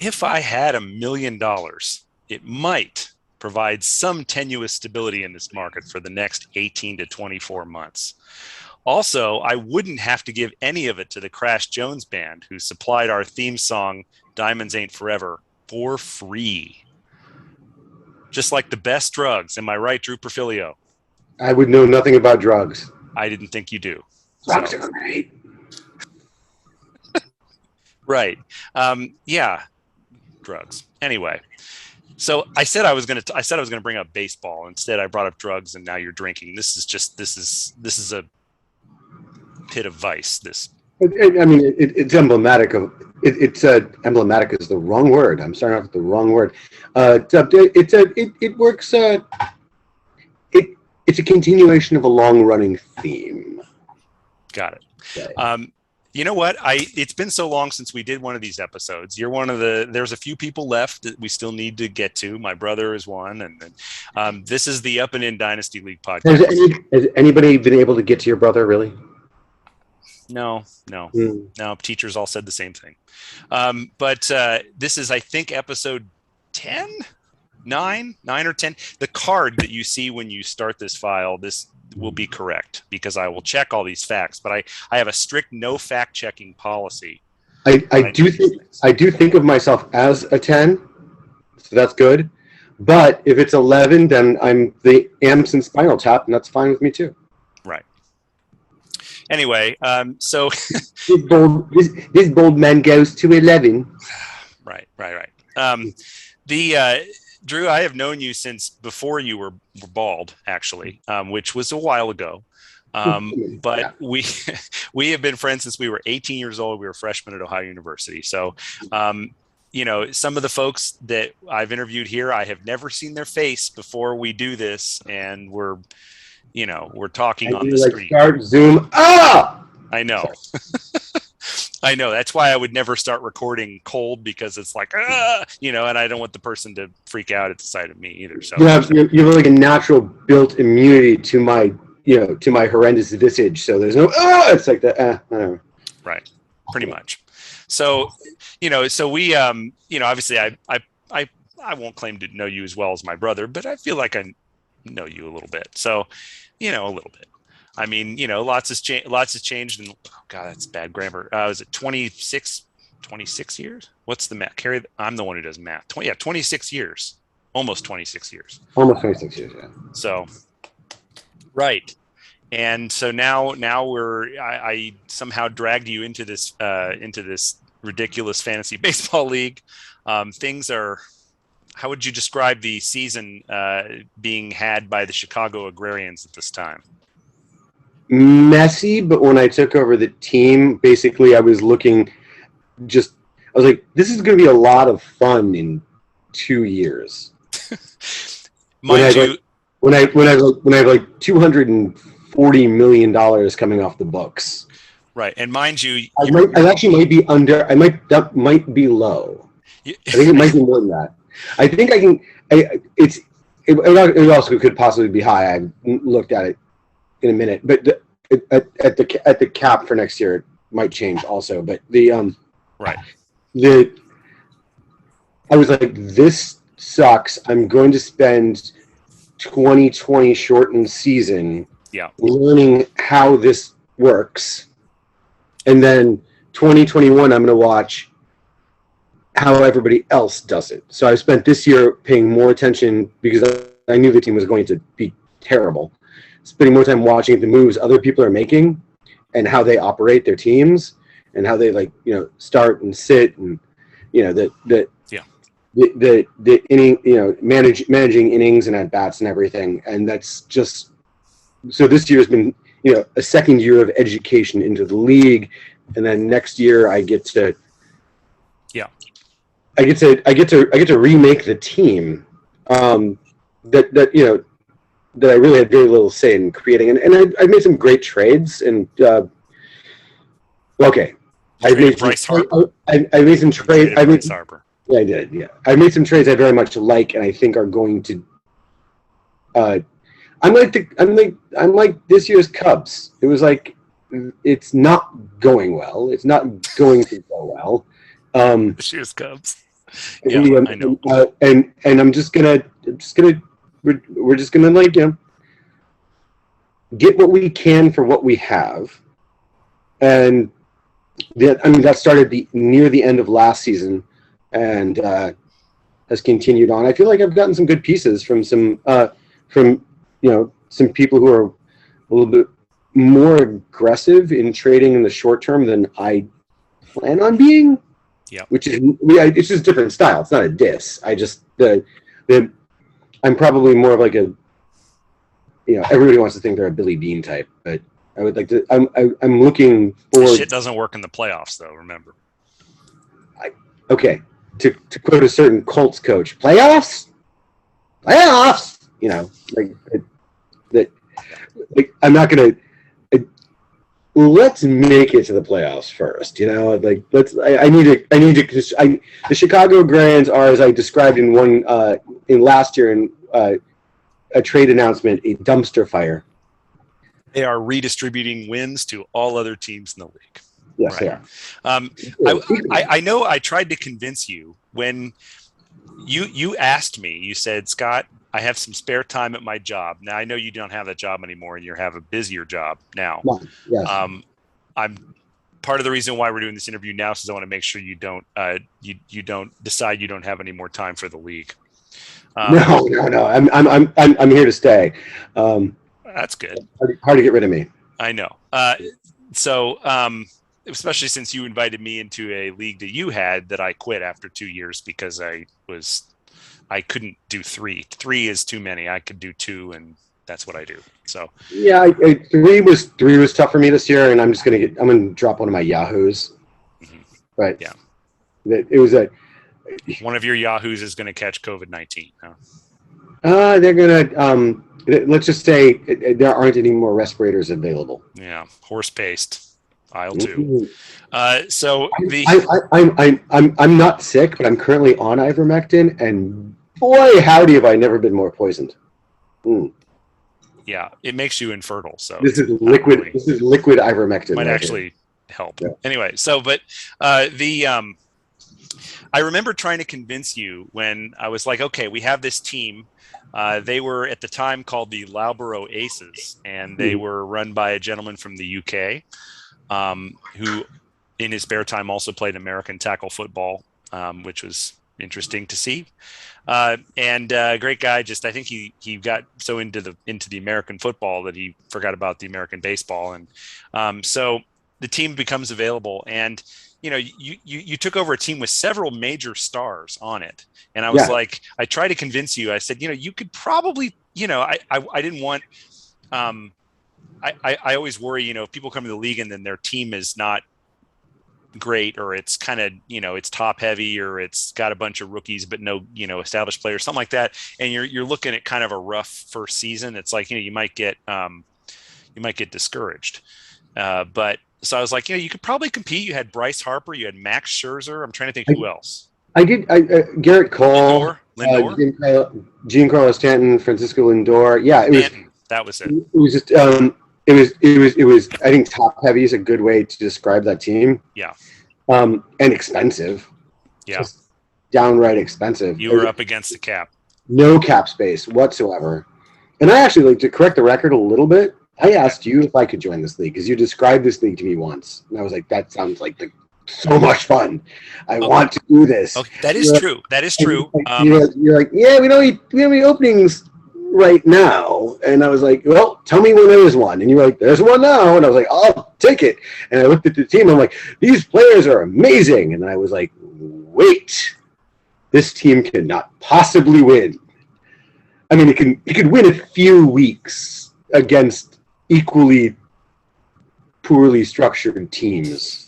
if I had $1 million, it might provide some tenuous stability in this market for the next 18 to 24 months. Also, I wouldn't have to give any of it to the Crash Jones Band, who supplied our theme song, Diamonds Ain't Forever, for free. Just like the best drugs. Am I right, Drew Perfilio? I would know nothing about drugs. I didn't think you do. Drugs are great. Right. Yeah. Drugs. Anyway. So I said I was going to bring up baseball. Instead, I brought up drugs, and now you're drinking. This is a pit of vice. I mean, it's emblematic of it's emblematic is the wrong word. I'm starting off with the wrong word. It works. It's a continuation of a long running theme. Got it. Okay. You know what? It's been so long since we did one of these episodes. You're one of there's a few people left that we still need to get to. My brother is one. And this is the Up and In Dynasty League podcast. Has anybody been able to get to your brother, really? No. Teachers all said the same thing. But this is, I think, episode 10, 9 or 10. The card that you see when you start this file, this will be correct because I will check all these facts, but I have a strict no fact checking policy. I do think of myself as a 10, so that's good. But if it's 11, then I'm the amps and Spinal Tap, and that's fine with me too. Right. Anyway, so this bold man goes to 11. Right. Drew, I have known you since before you were bald, actually, which was a while ago. But yeah. we have been friends since we were 18 years old. We were freshmen at Ohio University. So, some of the folks that I've interviewed here, I have never seen their face before we do this, and we're talking on the screen. Start Zoom. I know. I know. That's why I would never start recording cold, because it's like, and I don't want the person to freak out at the sight of me either. So you have like a natural built immunity to my horrendous visage. So there's no, it's like that. Right. Pretty much. So, so we, obviously I won't claim to know you as well as my brother, but I feel like I know you a little bit. So, a little bit. I mean, lots has changed. And oh God, that's bad grammar. Was it 26 years? What's the math? Carrie, I'm the one who does math. 26 years. Almost 26 years. Almost 26 years, yeah. So, right. And so now I somehow dragged you into this ridiculous fantasy baseball league. Things are, how would you describe the season being had by the Chicago Agrarians at this time? Messy, but when I took over the team, basically I was like, this is going to be a lot of fun in 2 years. Mind you, when I have like $240 million coming off the books. Right, and mind you, I actually might be under. That might be low. I think it might be more than that. I think I can. It also could possibly be high. I looked at it in a minute, but at the cap for next year it might change also. But right. I was like, this sucks. I'm going to spend 2020 shortened season learning how this works, and then 2021 I'm going to watch how everybody else does it. So I spent this year paying more attention because I knew the team was going to be terrible. Spending more time watching the moves other people are making and how they operate their teams and how they start and sit and the inning, managing innings and at bats and everything. And that's just, so this year has been, a second year of education into the league. And then next year I get to remake the team that I really had very little say in creating, and I made some great trades. And I made some trades. Bryce Harper. Yeah, I did. Yeah, I made some trades I very much like, and I think are going to. I'm like this year's Cubs. It was like it's not going well. It's not going to go well. This year's Cubs. Yeah, I know. And I'm just gonna we're just gonna like get what we can for what we have, and that started near the end of last season, and has continued on. I feel like I've gotten some good pieces from some people who are a little bit more aggressive in trading in the short term than I plan on being. Yeah, it's just a different style. It's not a diss. I just I'm probably more of like a everybody wants to think they're a Billy Bean type, but I would like to. I'm looking forward. This shit doesn't work in the playoffs, though. Remember. Okay, to quote a certain Colts coach, playoffs. I'm not gonna. Let's make it to the playoffs first. I need to. The Chicago Grands are, as I described in last year in a trade announcement, a dumpster fire. They are redistributing wins to all other teams in the league. Yes, right. They are. I know I tried to convince you when you asked me. You said, Scott, I have some spare time at my job. Now, I know you don't have that job anymore and you have a busier job now. Yes. I'm part of the reason why we're doing this interview now is I want to make sure you don't you don't decide you don't have any more time for the league. No. I'm here to stay. That's good. Hard to get rid of me. I know. So especially since you invited me into a league that you had that I quit after 2 years because I couldn't do 3. 3 is too many. I could do 2, and that's what I do. So yeah, 3 was tough for me this year, and I'm gonna drop one of my Yahoos. Mm-hmm. Right. Yeah. It was one of your Yahoos is going to catch COVID-19. Huh? They're gonna. Let's just say there aren't any more respirators available. Yeah, horse paste. Aisle 2. So I'm not sick, but I'm currently on ivermectin, and boy, howdy, have I never been more poisoned. Yeah, it makes you infertile. So this is liquid. Really, this is liquid ivermectin. Might actually help. Yeah. Anyway, so but I remember trying to convince you when I was like, okay, we have this team. They were at the time called the Loughborough Aces, and they were run by a gentleman from the UK who in his spare time also played American tackle football, which was interesting to see. And great guy. Just I think he got so into the American football that he forgot about the American baseball. And so the team becomes available, and you took over a team with several major stars on it. And I was like, I tried to convince you. I said, you could probably, I didn't want, I always worry, if people come to the league and then their team is not great, or it's kind of, it's top heavy, or it's got a bunch of rookies, but no, established players, something like that. And you're looking at kind of a rough first season. It's like, you might get discouraged. But so I was like, you could probably compete. You had Bryce Harper, you had Max Scherzer. I'm trying to think who else. I did. Garrett Cole, Lindor? Giancarlo Stanton, Francisco Lindor. Yeah, it Stanton, was. That was it. It was just. It was. I think top heavy is a good way to describe that team. Yeah. And expensive. Yeah. Just downright expensive. You were up against the cap. No cap space whatsoever. And I actually, to correct the record a little bit, I asked you if I could join this league because you described this league to me once, and I was like, "That sounds like so much fun. I want to do this." Okay, that is true. That is true. You're like, "Yeah, we don't have any openings right now," and I was like, "Well, tell me when there is one." And you were like, "There's one now," and I was like, "I'll take it." And I looked at the team. I'm like, "These players are amazing," and I was like, "Wait, this team cannot possibly win." I mean, it could win a few weeks against equally poorly structured teams.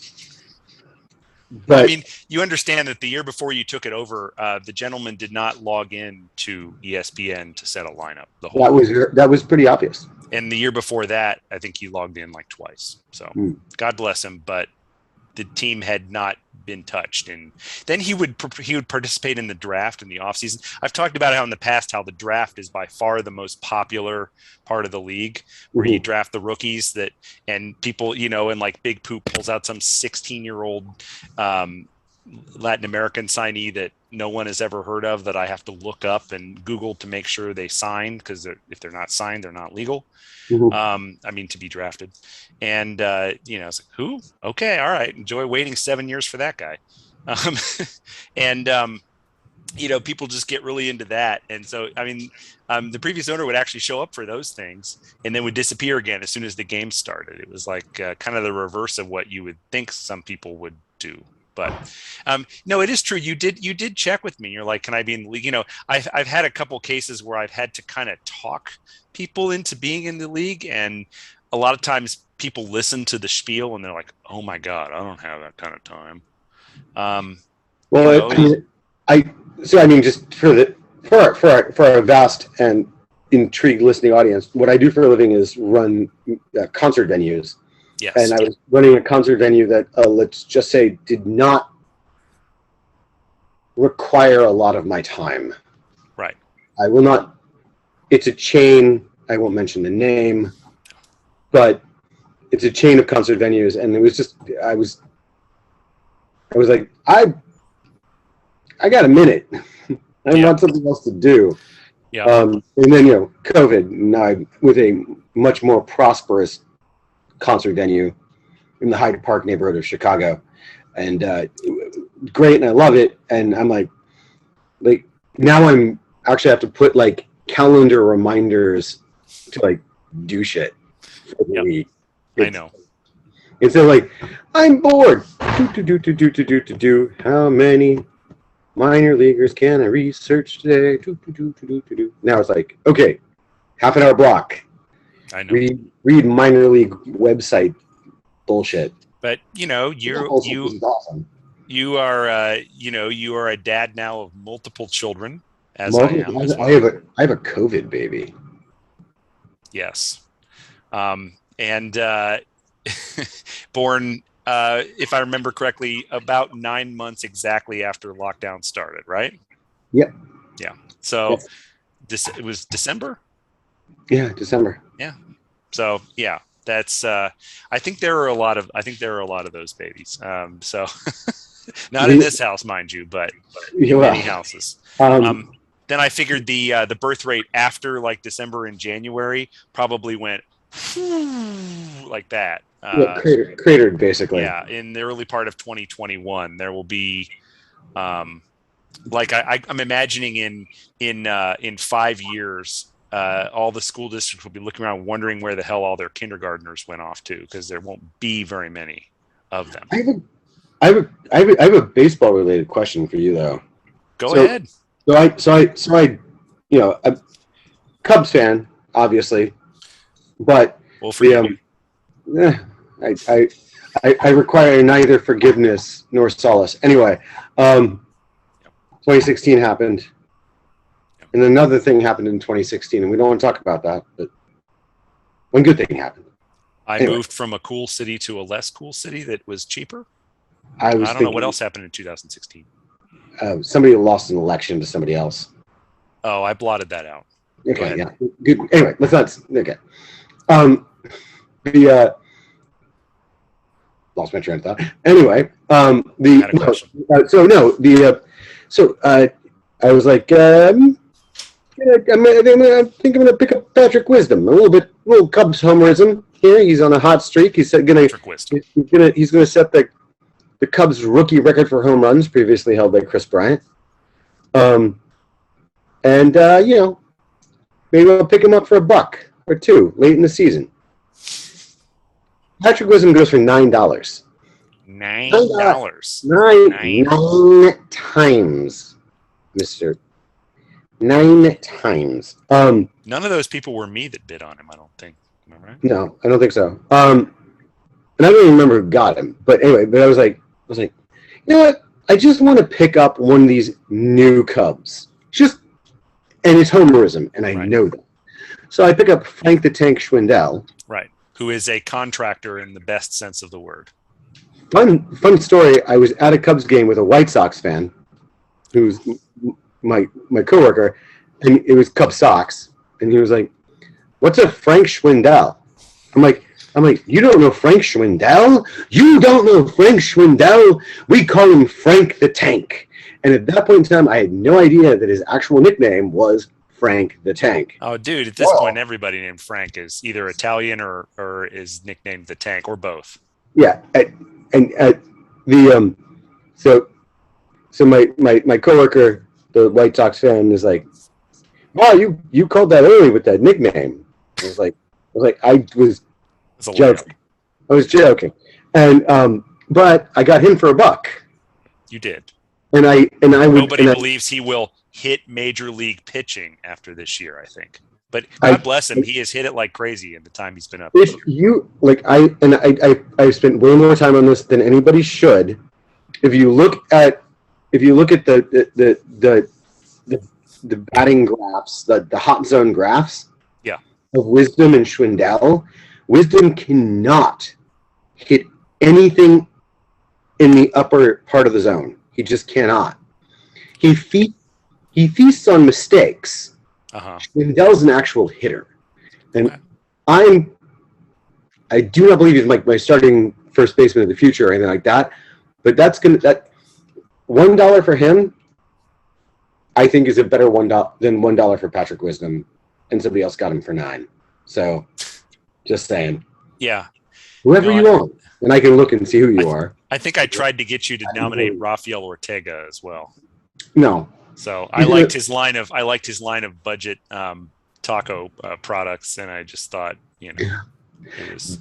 But I mean, you understand that the year before you took it over, the gentleman did not log in to ESPN to set a lineup. That was pretty obvious. And the year before that, I think he logged in like twice. So God bless him, but the team had not been touched. And then he would participate in the draft in the offseason. I've talked about how in the past how the draft is by far the most popular part of the league, where you draft the rookies and people, and like Big Poop pulls out some 16-year-old Latin American signee that no one has ever heard of that I have to look up and Google to make sure they signed, because if they're not signed, they're not legal. I mean, to be drafted. And, it's like, who? Okay. All right. Enjoy waiting 7 years for that guy. People just get really into that. And so, I mean, the previous owner would actually show up for those things and then would disappear again as soon as the game started. It was like kind of the reverse of what you would think some people would do. But no, it is true. You did check with me. You're like, can I be in the league? I've had a couple cases where I've had to kind of talk people into being in the league. And a lot of times people listen to the spiel and they're like, oh my God, I don't have that kind of time. Just for our vast and intrigued listening audience, what I do for a living is run concert venues. Yes. And I was running a concert venue that, let's just say, did not require a lot of my time. Right. I will not. It's a chain. I won't mention the name, but it's a chain of concert venues, and it was just I was like, I got a minute. I want something else to do. Yeah. And then COVID. Now I'm with a much more prosperous concert venue in the Hyde Park neighborhood of Chicago, and great, and I love it. And I'm like now I'm actually have to put like calendar reminders to like do shit for the week. I know. Instead of like, I'm bored. Do. How many minor leaguers can I research today? Now it's like, okay, half an hour block. I know. Read minor league website bullshit. But you awesome. You are a dad now of multiple children, as I am. I have a COVID baby. Yes, and born, if I remember correctly, about 9 months exactly after lockdown started. Right? Yep. Yeah. So it was December. Yeah, December. Yeah. So yeah, that's. I think there are a lot of those babies. So not in this house, mind you, but in many houses. Then I figured the birth rate after like December and January probably went like that. Cratered basically. Yeah, in the early part of 2021, there will be. Like I'm imagining in 5 years. All the school districts will be looking around wondering where the hell all their kindergartners went off to, because there won't be very many of them. I have a baseball related question for you though. Go ahead. So I a Cubs fan, obviously, but I require neither forgiveness nor solace. Anyway, 2016 happened. And another thing happened in 2016, and we don't want to talk about that, but one good thing happened. I moved from a cool city to a less cool city that was cheaper. I don't know what else happened in 2016. Somebody lost an election to somebody else. Oh, I blotted that out. Okay, yeah. Good. Anyway, let's not. Okay. Lost my train of thought. Anyway, I was like, I think I'm going to pick up Patrick Wisdom. A little Cubs homerism here. He's on a hot streak. He's going to set the Cubs rookie record for home runs, previously held by Chris Bryant. Maybe I'll pick him up for $1 or $2 late in the season. Patrick Wisdom goes for $9. $9. Nine times, Mister. 9 times. None of those people were me that bid on him, I don't think. Am I right? No, I don't think so. And I don't even remember who got him. But anyway, I was like, you know what? I just want to pick up one of these new Cubs. And it's homerism, and I know that. So I pick up Frank the Tank Schwindel. Right. Who is a contractor in the best sense of the word. Fun story. I was at a Cubs game with a White Sox fan, who's my coworker, and it was Cubs Sox, and he was like, "What's a Frank Schwindel?" I'm like, I'm like, you don't know Frank Schwindel? You don't know Frank Schwindel? We call him Frank the Tank. And at that point in time, I had no idea that his actual nickname was Frank the Tank. Oh, dude, at this point, everybody named Frank is either Italian or is nicknamed the Tank, or both. Yeah. So my coworker, the White Sox fan, is like, wow, you called that early with that nickname. I was like, I was joking. I was joking. And but I got him for $1. You did. And nobody believes he will hit major league pitching after this year, I think. But God bless him, he has hit it like crazy in the time he's been up. If you like, I've spent way more time on this than anybody should. If you look at the batting graphs, the hot zone graphs, of Wisdom and Schwindel, Wisdom cannot hit anything in the upper part of the zone. He just cannot. He feasts on mistakes. Schwindel's an actual hitter, and I do not believe he's my starting first baseman of the future or anything like that. But that $1 for him, I think, is a better $1 than $1 for Patrick Wisdom, and somebody else got him for $9. So, just saying. Yeah. Whoever you want, and I can look and see who you are. I think I tried to get you to nominate Rafael Ortega as well. No. So I liked his line of budget taco products, and I just thought, it was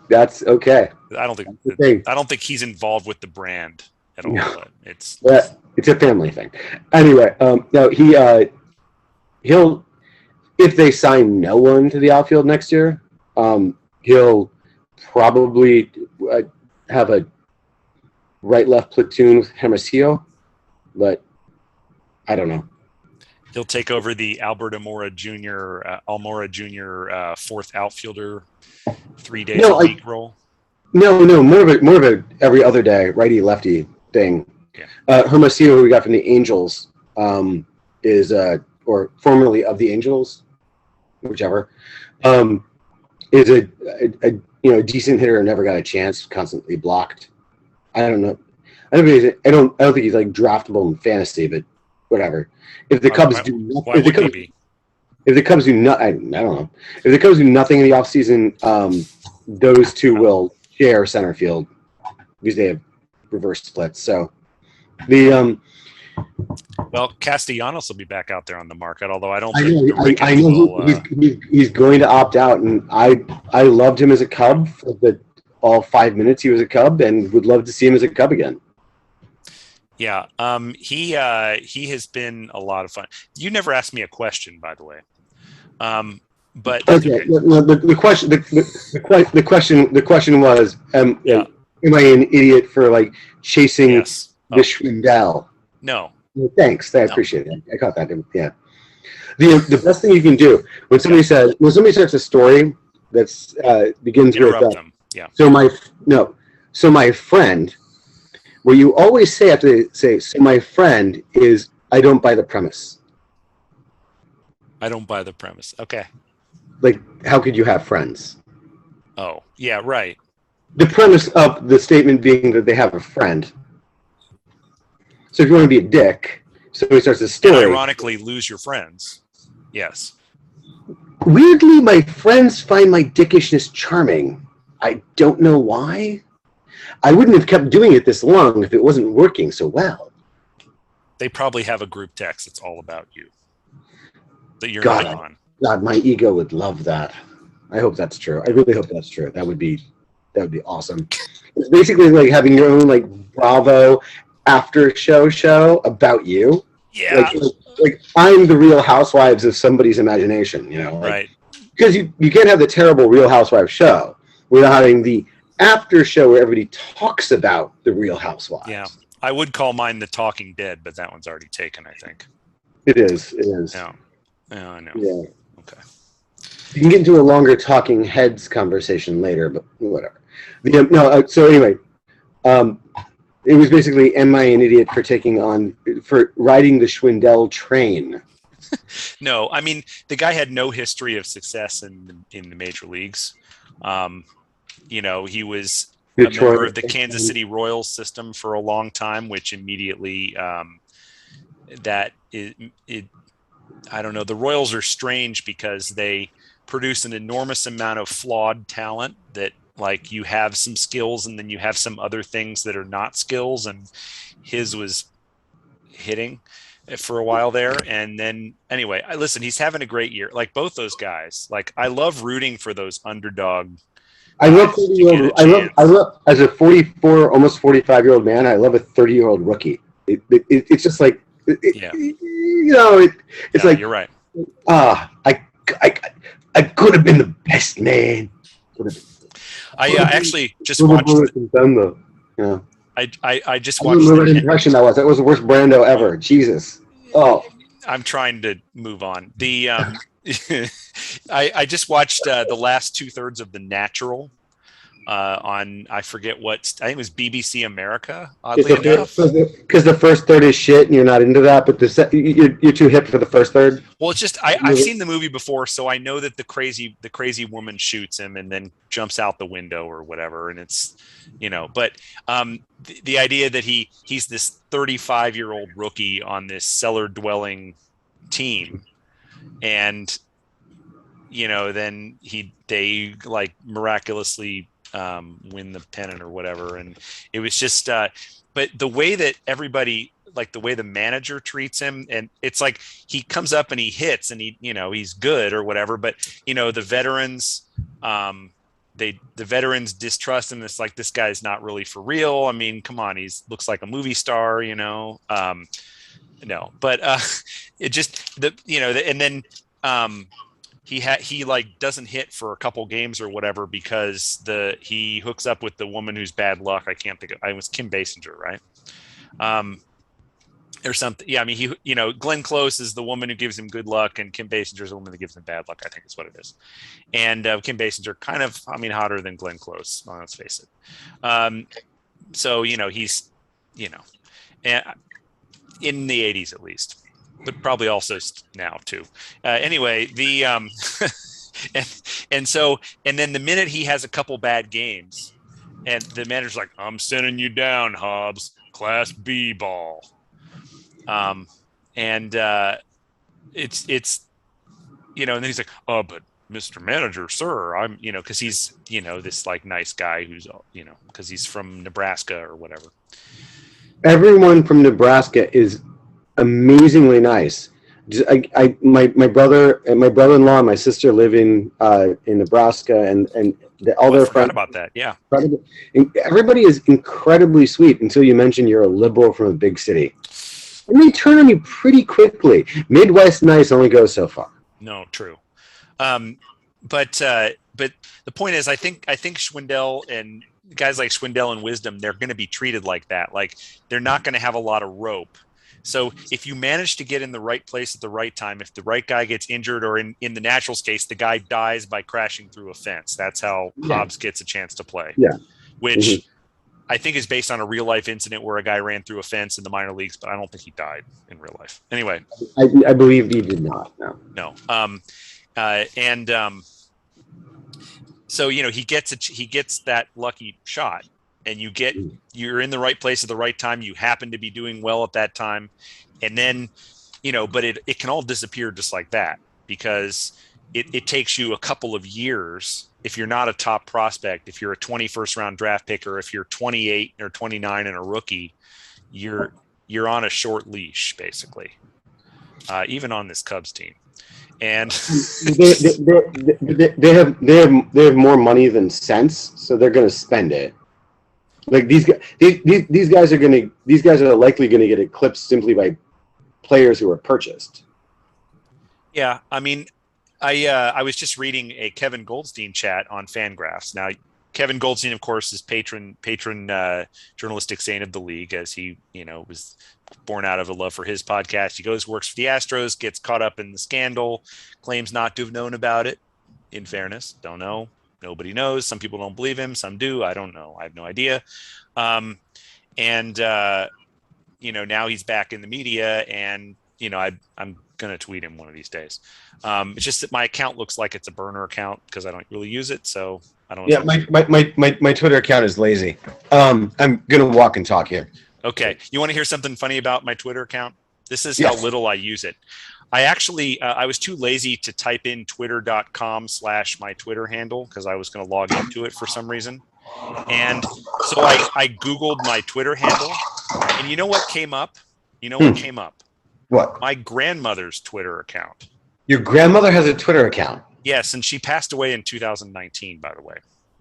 that's okay. I don't think he's involved with the brand at all. No. But it's a family thing. Anyway, no, he'll if they sign no one to the outfield next year, he'll probably have a right-left platoon with Hermosillo, but I don't know. He'll take over the Albert Almora Jr. Fourth outfielder, 3 days a week role. No, more of a every other day righty lefty thing. Yeah. Hermosillo, who we got from the Angels, is or formerly of the Angels, whichever, is a decent hitter and never got a chance, constantly blocked. I don't know. I don't think he's like draftable in fantasy, but whatever. If the Cubs do nothing, if the Cubs do not, I don't know. If the Cubs do nothing in the offseason, those two will share center field because they have reverse splits. So Castellanos will be back out there on the market, although I don't think I know he's going to opt out, and I loved him as a Cub for all 5 minutes he was a Cub, and would love to see him as a Cub again. Yeah, he has been a lot of fun. You never asked me a question, by the way. But okay. Well, the question was, am I an idiot for like chasing the Schwindel? No. Well, thanks. I appreciate it. I caught that. Yeah. The best thing you can do when somebody starts a story that's begins interrupt with them. Yeah. So my friend. What you always say after they say, so my friend is, I don't buy the premise. I don't buy the premise. Okay. Like, how could you have friends? Oh, yeah, right. The premise of the statement being that they have a friend. So if you want to be a dick, somebody starts a story. And ironically, lose your friends. Yes. Weirdly, my friends find my dickishness charming. I don't know why. I wouldn't have kept doing it this long if it wasn't working so well. They probably have a group text that's all about you. That you're not on. God, my ego would love that. I hope that's true. I really hope that's true. That would be awesome. It's basically like having your own like Bravo after show about you. Yeah. Like I'm the Real Housewives of somebody's imagination, right. Because you can't have the terrible Real Housewives show without having the after show where everybody talks about the Real Housewives. Yeah, I would call mine The Talking Dead, but that one's already taken, I think. It is. Yeah, I know. Yeah. Okay. You can get into a longer Talking Heads conversation later, but whatever. So anyway, it was basically, am I an idiot for riding the Schwindel train? No, I mean, the guy had no history of success in the major leagues. He was a member Detroit. of the Kansas City Royals system for a long time, which immediately that it I don't know. The Royals are strange because they produce an enormous amount of flawed talent that like you have some skills and then you have some other things that are not skills, and his was hitting for a while there. And then anyway, listen, he's having a great year. Like both those guys, like I love rooting for those underdog I love guys to get a chance. I love as a 44, almost 45-year-old man. I love a 30-year-old rookie. It's just like, it's like you're right. I could have been the best man. I actually just watched. Yeah. I just I watched. don't know what impression that was. That was the worst Brando ever. Jesus. Oh. I'm trying to move on. The I just watched the last 2/3 of The Natural on, I forget what, I think it was BBC America. Oddly enough, because the first third is shit, and you're not into that. But you're too hip for the first third. Well, it's just I've seen the movie before, so I know that the crazy woman shoots him and then jumps out the window or whatever, and it's But the idea that he's this 35-year-old rookie on this cellar dwelling team, and then they like miraculously win the pennant or whatever, and it was just but the way that everybody, like the way the manager treats him, and it's like he comes up and he hits and he's good or whatever, but the veterans the veterans distrust him. It's like, this guy's not really for real. I mean, come on, looks like a movie star, no, but it just and then he like doesn't hit for a couple games or whatever because he hooks up with the woman who's bad luck. I can't think of, it was Kim Basinger, right? Or something. Yeah, I mean, Glenn Close is the woman who gives him good luck, and Kim Basinger is the woman that gives him bad luck, I think is what it is. And Kim Basinger kind of, I mean, hotter than Glenn Close, let's face it. So he's in the 80s at least, but probably also now too. Anyway, the and then the minute he has a couple bad games, and the manager's like, "I'm sending you down, Hobbs, Class B ball." And it's and then he's like, "Oh, but Mr. Manager, sir, I'm because he's this like nice guy who's because he's from Nebraska or whatever." Everyone from Nebraska is amazingly nice. My brother-in-law and my sister live in Nebraska, and all their friends about that. Yeah, everybody is incredibly sweet until you mention you're a liberal from a big city, and they turn on you pretty quickly. Midwest nice only goes so far. No, true. But the point is, I think Schwindel and guys like Schwindel and Wisdom, they're going to be treated like that. Like, they're not going to have a lot of rope. So if you manage to get in the right place at the right time, if the right guy gets injured, or in the Naturals case, the guy dies by crashing through a fence, that's how Hobbs gets a chance to play. Yeah. Which I think is based on a real life incident where a guy ran through a fence in the minor leagues, but I don't think he died in real life. Anyway. I believe he did not. No. So, he gets that lucky shot, and you're in the right place at the right time. You happen to be doing well at that time. And then, but it can all disappear just like that, because it takes you a couple of years. If you're not a top prospect, if you're a 21st round draft pick, or if you're 28 or 29 and a rookie, you're on a short leash, basically, even on this Cubs team. And they have more money than sense, so they're going to spend it. Like these guys are likely going to get eclipsed simply by players who are purchased. Yeah, I mean, I was just reading a Kevin Goldstein chat on Fangraphs. Now, Kevin Goldstein, of course, is patron journalistic saint of the league, as he was born out of a love for his podcast. He works for the Astros, gets caught up in the scandal, claims not to have known about it. In fairness, don't know. Nobody knows. Some people don't believe him. Some do. I don't know. I have no idea. Now he's back in the media, and I'm gonna tweet him one of these days. It's just that my account looks like it's a burner account because I don't really use it, so I don't know. Yeah, my Twitter account is lazy. I'm gonna walk and talk here. Okay, you want to hear something funny about my Twitter account? This is how little I use it. I actually I was too lazy to type in twitter.com/ my Twitter handle because I was going to log into it for some reason. And so I Googled my Twitter handle, and you know what came up? You know what came up? What? My grandmother's Twitter account. Your grandmother has a Twitter account? Yes, and she passed away in 2019, by the way.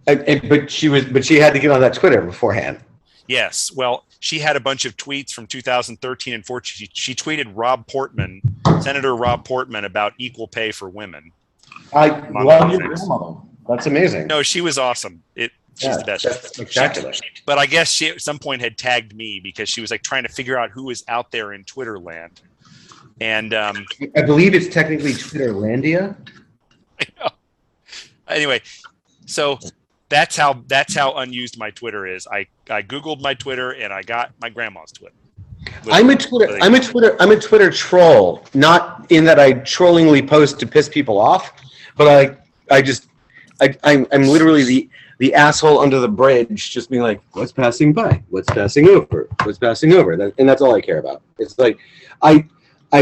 But she had to get on that Twitter beforehand. Yes. Well, she had a bunch of tweets from 2013 and 14. She tweeted Senator Rob Portman, about equal pay for women. I love your grandmother. That's amazing. No, she was awesome. She's the best. That's spectacular. But I guess she at some point had tagged me because she was like trying to figure out who was out there in Twitter land. And I believe it's technically Twitterlandia. I know. Anyway, so that's how unused my Twitter is. I Googled my Twitter and I got my grandma's Twitter. I'm a Twitter troll, not in that I trollingly post to piss people off, but I'm literally the asshole under the bridge, just being like, what's passing by? What's passing over? What's passing over? And that's all I care about. It's like I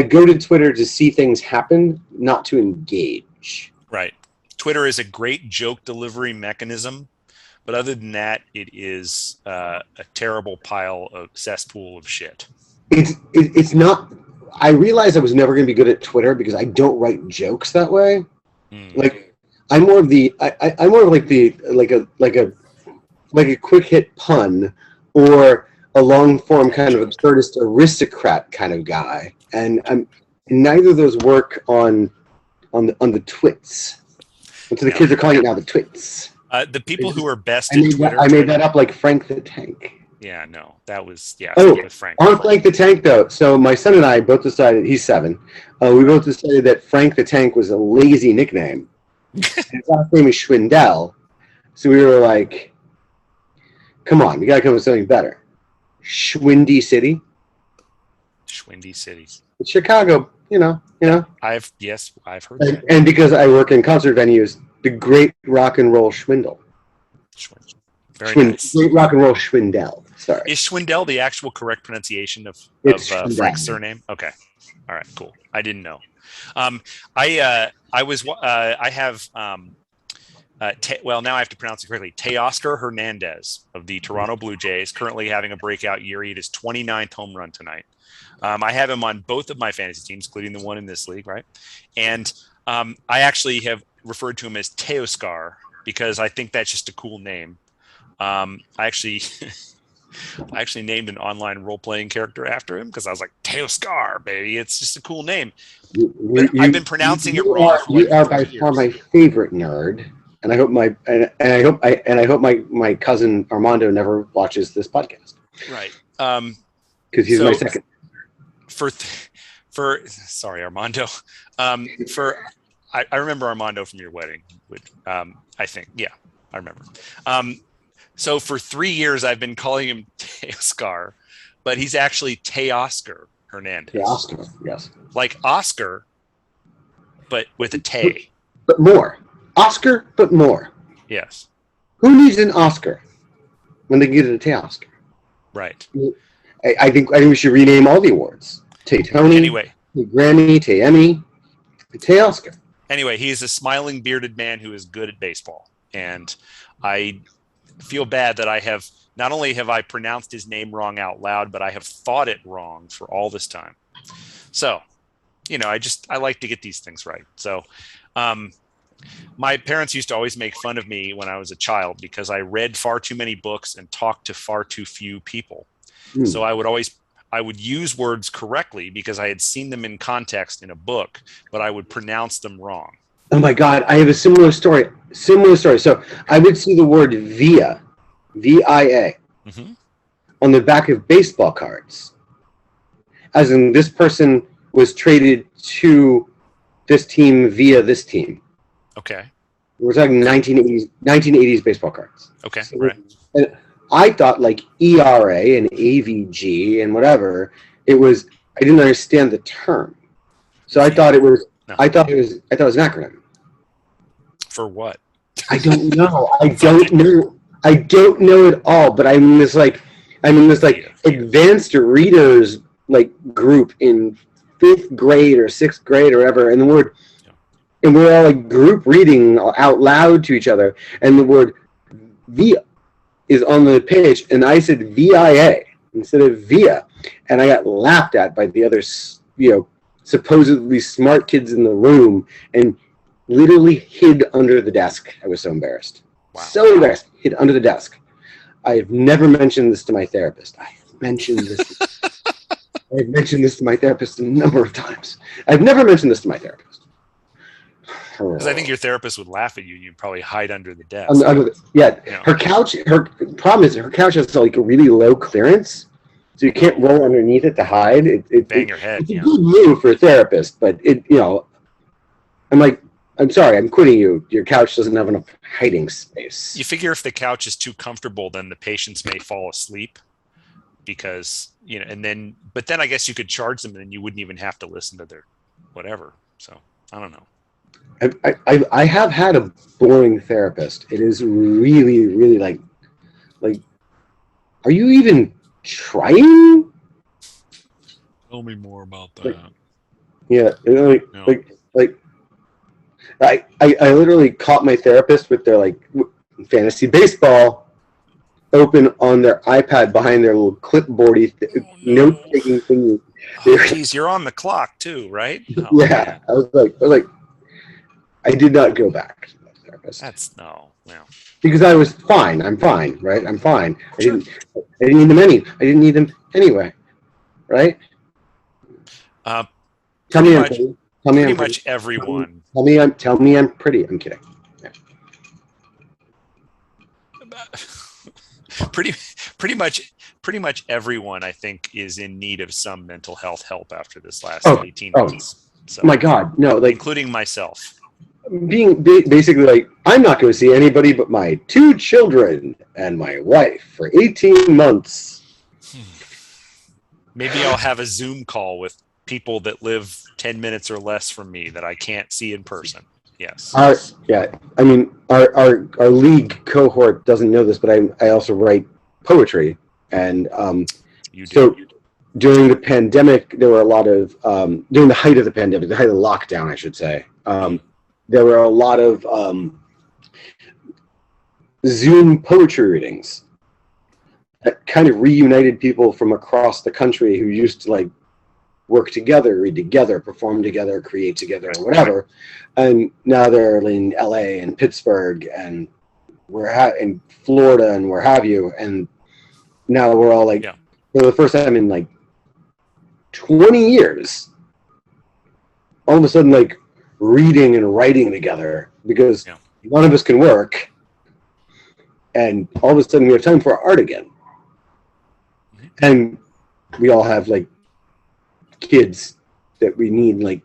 go to Twitter to see things happen, not to engage. Right. Twitter is a great joke delivery mechanism, but other than that, it is a terrible pile of cesspool of shit. It's not. I realized I was never going to be good at Twitter because I don't write jokes that way. Like I'm more of like a quick hit pun or a long form kind of absurdist aristocrat kind of guy, and neither of those work on the twits. So the kids are calling it now the twits. The people who are best at Twitter. I made that up like Frank the Tank. Yeah, no, that was with Frank. On Frank the Tank though. So my son and I both decided, he's 7. We both decided that Frank the Tank was a lazy nickname. His last name is Schwindel. So we were like, come on, we gotta come up with something better. Schwindy City. Schwindy City. Chicago, you know. I've heard that. And because I work in concert venues, the Great Rock and Roll Schwindel. Very nice. Great Rock and Roll Schwindel. Sorry. Is Schwindel the actual correct pronunciation of Frank's surname? Okay. All right. Cool. I didn't know. Now I have to pronounce it correctly. Teoscar Hernandez of the Toronto Blue Jays, currently having a breakout year. He hit his 29th home run tonight. I have him on both of my fantasy teams, including the one in this league, right? And I actually have referred to him as Teoscar because I think that's just a cool name. I actually named an online role-playing character after him because I was like, Teoscar, baby. It's just a cool name. I've been pronouncing it wrong. You are by far my favorite nerd, and I hope my cousin Armando never watches this podcast. Right. Because he's my second. Sorry, Armando. I remember Armando from your wedding. I think, yeah, I remember. So for 3 years, I've been calling him Teoscar, but he's actually Teoscar Hernandez. Teoscar, yes. Like Oscar, but with a Te. But more. Oscar, but more. Yes. Who needs an Oscar when they can get a Teoscar? Right. I think we should rename all the awards. Tony, anyway. Grammy, Emmy, Teoscar. Anyway, he's a smiling bearded man who is good at baseball, and I feel bad that I have not only have I pronounced his name wrong out loud, but I have thought it wrong for all this time. So, I like to get these things right. So, my parents used to always make fun of me when I was a child because I read far too many books and talked to far too few people. So I would use words correctly because I had seen them in context in a book, but I would pronounce them wrong. Oh my God, I have a similar story. So I would see the word VIA, V-I-A, on the back of baseball cards. As in, this person was traded to this team via this team. Okay. We're talking 1980s baseball cards. Okay, so, right. And I thought like ERA and AVG and whatever, I didn't understand the term. So I thought it was. No. I thought it was an acronym. For what? I don't know. I don't know at all. But I'm in this advanced readers group in 5th grade or 6th grade or whatever, and we're all like group reading out loud to each other, and the word via is on the page, and I said VIA instead of via, and I got laughed at by the other supposedly smart kids in the room, and literally hid under the desk. I was so embarrassed. Wow. So embarrassed. Hid under the desk. I have never mentioned this to my therapist. I have mentioned this to my therapist a number of times. I've never mentioned this to my therapist. Because I think your therapist would laugh at you. You'd probably hide under the desk. Her couch. Her problem is her couch has like a really low clearance, so you can't roll underneath it to hide. Bang your head. It's a good move for a therapist, but I'm like, I'm sorry, I'm quitting you. Your couch doesn't have enough hiding space. You figure if the couch is too comfortable, then the patients may fall asleep because, but then I guess you could charge them and then you wouldn't even have to listen to their whatever. So I don't know. I have had a boring therapist. It is really, really like, are you even trying? Tell me more about that. I literally caught my therapist with their fantasy baseball open on their iPad behind their little clipboardy note-taking thing. Geez, you're on the clock too, right? Oh, yeah, man. I was like, I did not go back to that therapist. Because I was fine. I'm fine, right? I'm fine. Sure. I didn't need them anyway, right? Tell me pretty much everyone. Tell me I'm pretty. I'm kidding. Yeah. Pretty much everyone, I think, is in need of some mental health help after this last 18 months. So, my God, no! Including myself. Being basically I'm not going to see anybody but my 2 children and my wife for 18 months. Maybe I'll have a Zoom call with people that live 10 minutes or less from me that I can't see in person. Yes. Our league cohort doesn't know this, but I also write poetry, and you do. So during the pandemic, there were a lot of during the height of the pandemic, the height of the lockdown, I should say. There were a lot of Zoom poetry readings that kind of reunited people from across the country who used to work together, read together, perform together, create together, or whatever. And now they're in LA and Pittsburgh and in Florida and where have you. And now we're all for the first time in 20 years, all of a sudden reading and writing together because none of us can work, and all of a sudden we have time for art again. And we all have kids that we need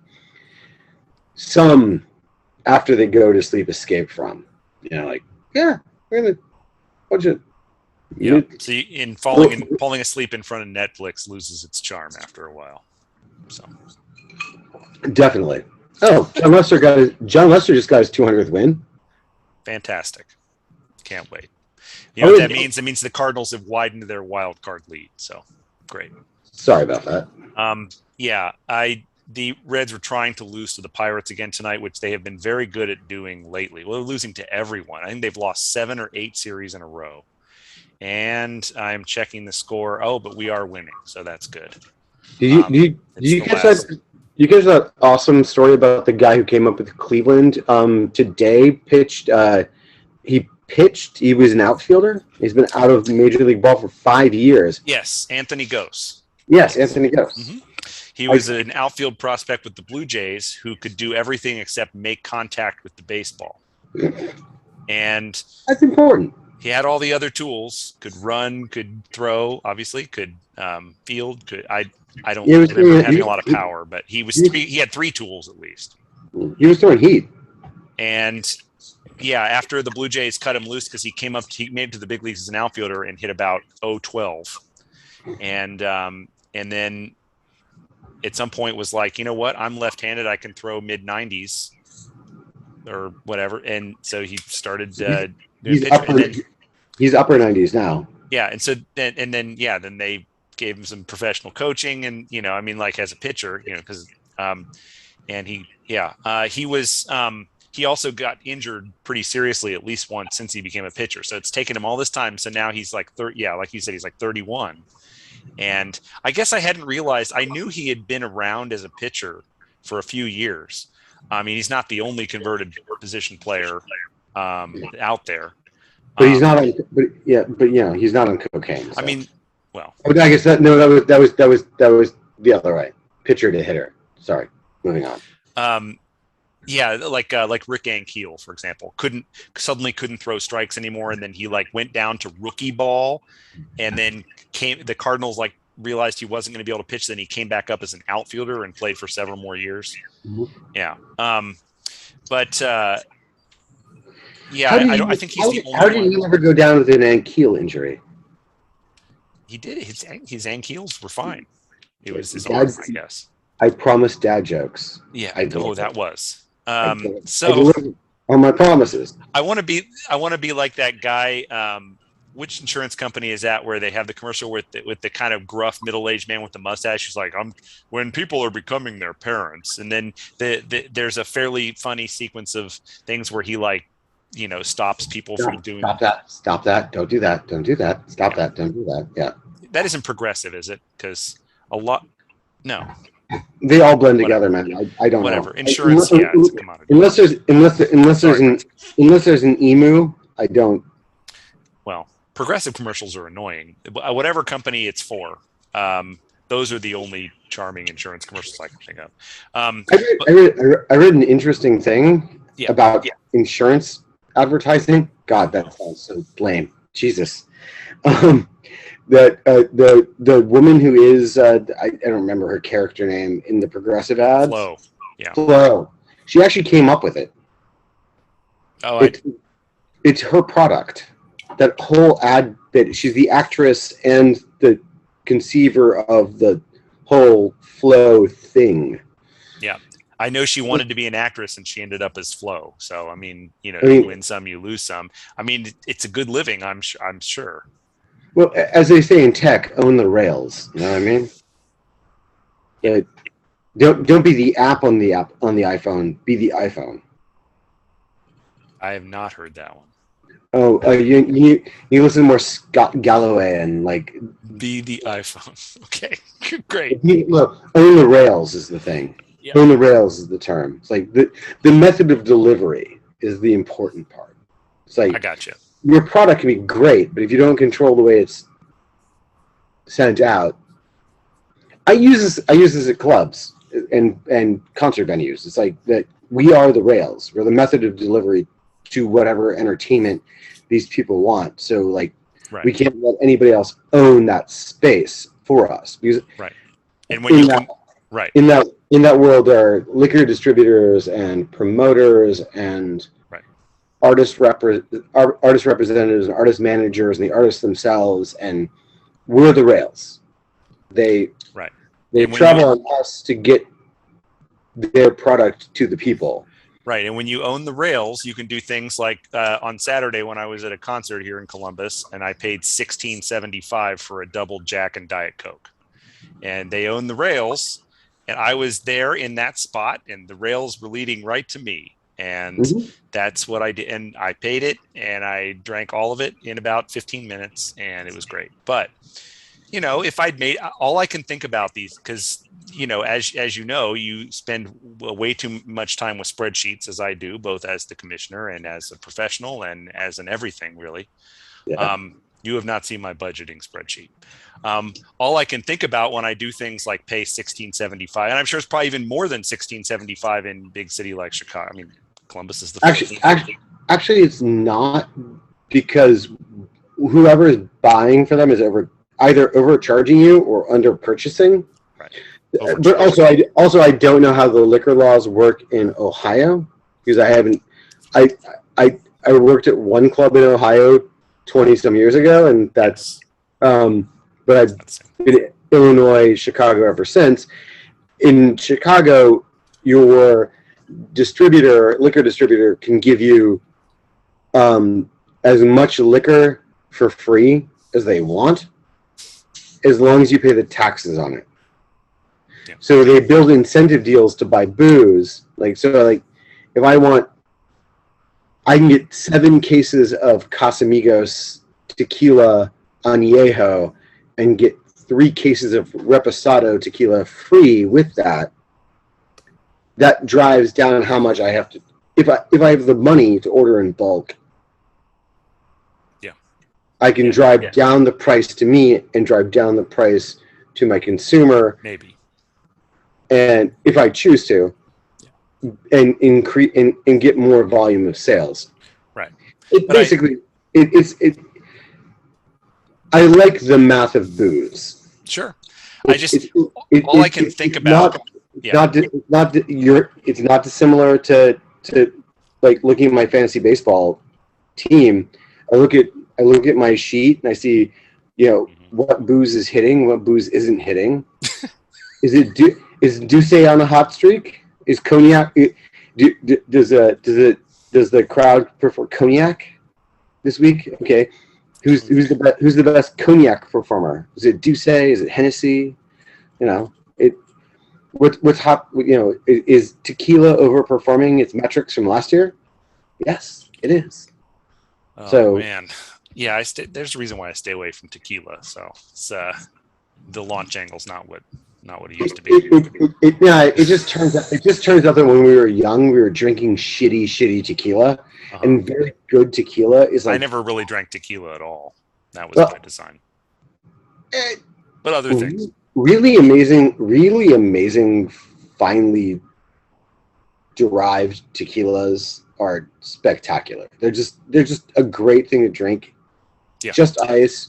some after they go to sleep escape from. We're gonna watch it. See, in falling asleep in front of Netflix loses its charm after a while. So definitely. Oh, John Lester just got his 200th win. Fantastic. Can't wait. You know what that means? It means the Cardinals have widened their wild card lead. So great. Sorry about that. The Reds were trying to lose to the Pirates again tonight, which they have been very good at doing lately. Well, they're losing to everyone. I think they've lost 7 or 8 series in a row. And I'm checking the score. Oh, but we are winning, so that's good. Did you catch that awesome story about the guy who came up with Cleveland today? He was an outfielder. He's been out of Major League Ball for 5 years. Yes, Anthony Gose. Yes, Anthony Gose. Mm-hmm. He was an outfield prospect with the Blue Jays who could do everything except make contact with the baseball. And that's important. He had all the other tools, could run, could throw, obviously, could field, I don't remember having a lot of power, but he had 3 tools at least. He was throwing heat. And after the Blue Jays cut him loose because he made it to the big leagues as an outfielder and hit about 0-12. And then at some point was like, you know what, I'm left-handed, I can throw mid-90s or whatever, and so he started doing pitching. He's upper 90s now. Yeah, and so then they gave him some professional coaching, and I mean, like as a pitcher, because and he also got injured pretty seriously at least once since he became a pitcher. So it's taken him all this time. So now he's like like you said, he's like 31. And I guess I hadn't realized, I knew he had been around as a pitcher for a few years. I mean, he's not the only converted position player out there. But he's not on. He's not on cocaine. So. I mean, well. I guess that was the other way. Pitcher to hitter. Sorry. Moving on. Like Rick Ankiel, for example, couldn't throw strikes anymore, and then he like went down to rookie ball, and then the Cardinals like realized he wasn't going to be able to pitch. Then he came back up as an outfielder and played for several more years. Mm-hmm. Yeah. I think he's the only one. How did he ever go down with an Ankiel injury? He did. His Ankiels were fine. It was his arm, I guess. I promised dad jokes. Yeah. That was. So on my promises. I want to be like that guy. Which insurance company is that where they have the commercial with the kind of gruff middle-aged man with the mustache? He's like, when people are becoming their parents, and then there's a fairly funny sequence of things where he like, stops people from doing. Stop that! Don't do that! Don't do that! Stop that! Don't do that! Yeah. That isn't progressive, is it? Because no. They all blend together, man. I don't know. Whatever. Insurance, it's a commodity. Unless there's an emu, I don't. Well, progressive commercials are annoying. Whatever company it's for, those are the only charming insurance commercials I can think of. I read an interesting thing about insurance advertising. God, that sounds so lame. Jesus. That the woman who is I don't remember her character name in the progressive ads. Flo. Yeah. Flo. She actually came up with it. Oh, it's her product. That whole ad bit. She's the actress and the conceiver of the whole Flo thing. Yeah. I know she wanted to be an actress and she ended up as Flo. So I mean, you win some, you lose some. I mean, it's a good living, I'm sure. Well, as they say in tech, own the rails. You know what I mean? Don't be the app on the iPhone. Be the iPhone. I have not heard that one. Oh, you listen to more Scott Galloway and like. Be the iPhone. Okay, great. Look, own the rails is the thing. Yeah. Own the rails is the term. It's like the method of delivery is the important part. It's like I got you. Your product can be great, but if you don't control the way it's sent out, I use this at clubs and concert venues. It's like that we are the rails. We're the method of delivery to whatever entertainment these people want. So like we can't let anybody else own that space for us. Because and when in that world there are liquor distributors and promoters and artist representatives and artist managers and the artists themselves, and we're the rails. They travel on us to get their product to the people. Right, and when you own the rails, you can do things like on Saturday when I was at a concert here in Columbus, and I paid $16.75 for a double Jack and Diet Coke, and they own the rails, and I was there in that spot, and the rails were leading right to me. And that's what I did. And I paid it and I drank all of it in about 15 minutes and it was great. But, if I'd made all I can think about these, because, as you spend way too much time with spreadsheets as I do, both as the commissioner and as a professional and as an everything really. Yeah. You have not seen my budgeting spreadsheet. All I can think about when I do things like pay $16.75, and I'm sure it's probably even more than $16.75 in big city like Chicago. I mean, Columbus is the actually it's not, because whoever is buying for them is either overcharging you or under purchasing. Right. But I don't know how the liquor laws work in Ohio, because I haven't. I worked at one club in Ohio 20 some years ago, and that's but I've been in Illinois, Chicago ever since. in Chicago, your liquor distributor, can give you as much liquor for free as they want, as long as you pay the taxes on it. Yeah. So they build incentive deals to buy booze. Like if I can get 7 cases of Casamigos tequila añejo and get 3 cases of Reposado tequila free with that. That drives down how much I have to. If I have the money to order in bulk, I can drive down the price to me and drive down the price to my consumer. Maybe. And if I choose to, and increase and get more volume of sales. Right. I like the math of booze. Sure. I can think about. It's not dissimilar to like looking at my fantasy baseball team. I look at my sheet and I see, what booze is hitting, what booze isn't hitting. Is Douce on a hot streak? Is cognac? Does the crowd prefer cognac this week? Okay, who's the best cognac performer? Is it Douce? Is it Hennessy? What's hot? Is tequila overperforming its metrics from last year? Yes, it is. Oh, so man, yeah, there's a reason why I stay away from tequila. So it's the launch angle's not what it used to be. It just turns out that when we were young, we were drinking shitty tequila, and very good tequila is like. I never really drank tequila at all. That was by design. But other things. Really amazing, finely derived tequilas are spectacular. They're just a great thing to drink. Yeah. Just ice.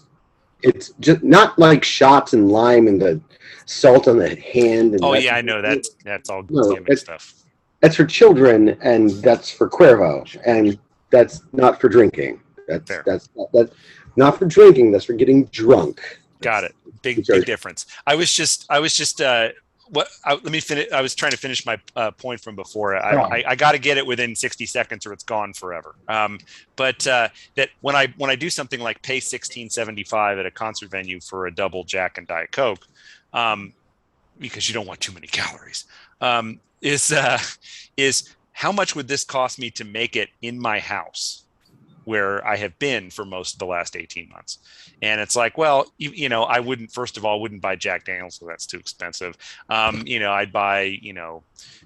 It's just not like shots and lime and the salt on the hand. And I know that's all gimmick stuff. That's for children, and that's for Cuervo, and that's not for drinking. That's not for drinking. That's for getting drunk. Got it. Big difference. I was just let me finish. I was trying to finish my point from before. I got to get it within 60 seconds or it's gone forever. But that when I do something like pay $16.75 at a concert venue for a double Jack and Diet Coke, because you don't want too many calories, is how much would this cost me to make it in my house, where I have been for most of the last 18 months. And it's like, well, I wouldn't buy Jack Daniels, so that's too expensive. I'd buy,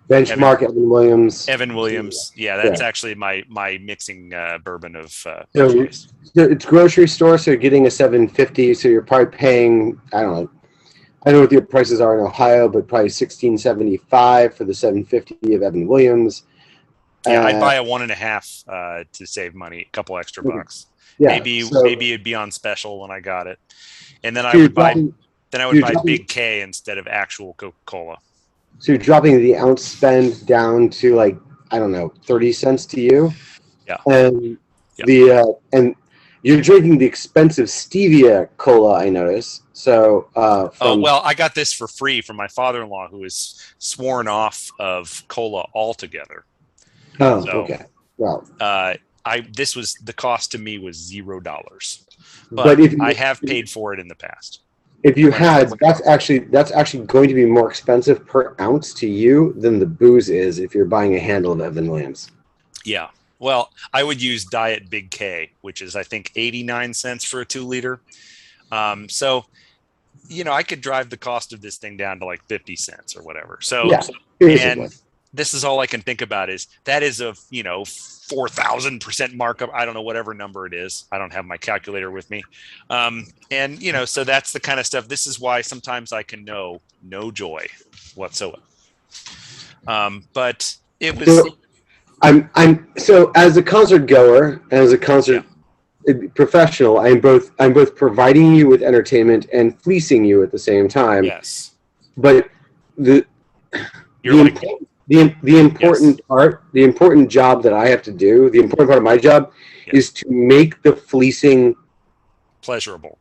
Benchmark Evan Williams. Yeah, that's actually my mixing bourbon of choice. It's grocery store, so you're getting a $7.50, so you're probably paying, I don't know what the prices are in Ohio, but probably $16.75 for the $7.50 of Evan Williams. Yeah, I'd buy a 1.5 to save money, a couple extra bucks. Yeah, maybe it'd be on special when I got it, and then I would buy Big K instead of actual Coca-Cola. So you're dropping the ounce spend down to 30 cents to you. Yeah. And and you're drinking the expensive stevia cola, I notice. So I got this for free from my father-in-law, who is sworn off of cola altogether. Oh, so, okay. Well, this was the cost to me was $0, but I have paid for it in the past. If you had, that's actually going to be more expensive per ounce to you than the booze is if you're buying a handle of Evan Williams. Yeah. Well, I would use Diet Big K, which is I think 89 cents for a 2 liter. So, I could drive the cost of this thing down to like 50 cents or whatever. So, and this is all I can think about is that is a 4,000% markup. I don't know, whatever number it is. I don't have my calculator with me. So that's the kind of stuff. This is why sometimes I can know no joy whatsoever. But it was. So as a concert goer, as a concert professional, I'm both providing you with entertainment and fleecing you at the same time. Yes. But the important part, the important job that I have to do, the important part of my job is to make the fleecing pleasurable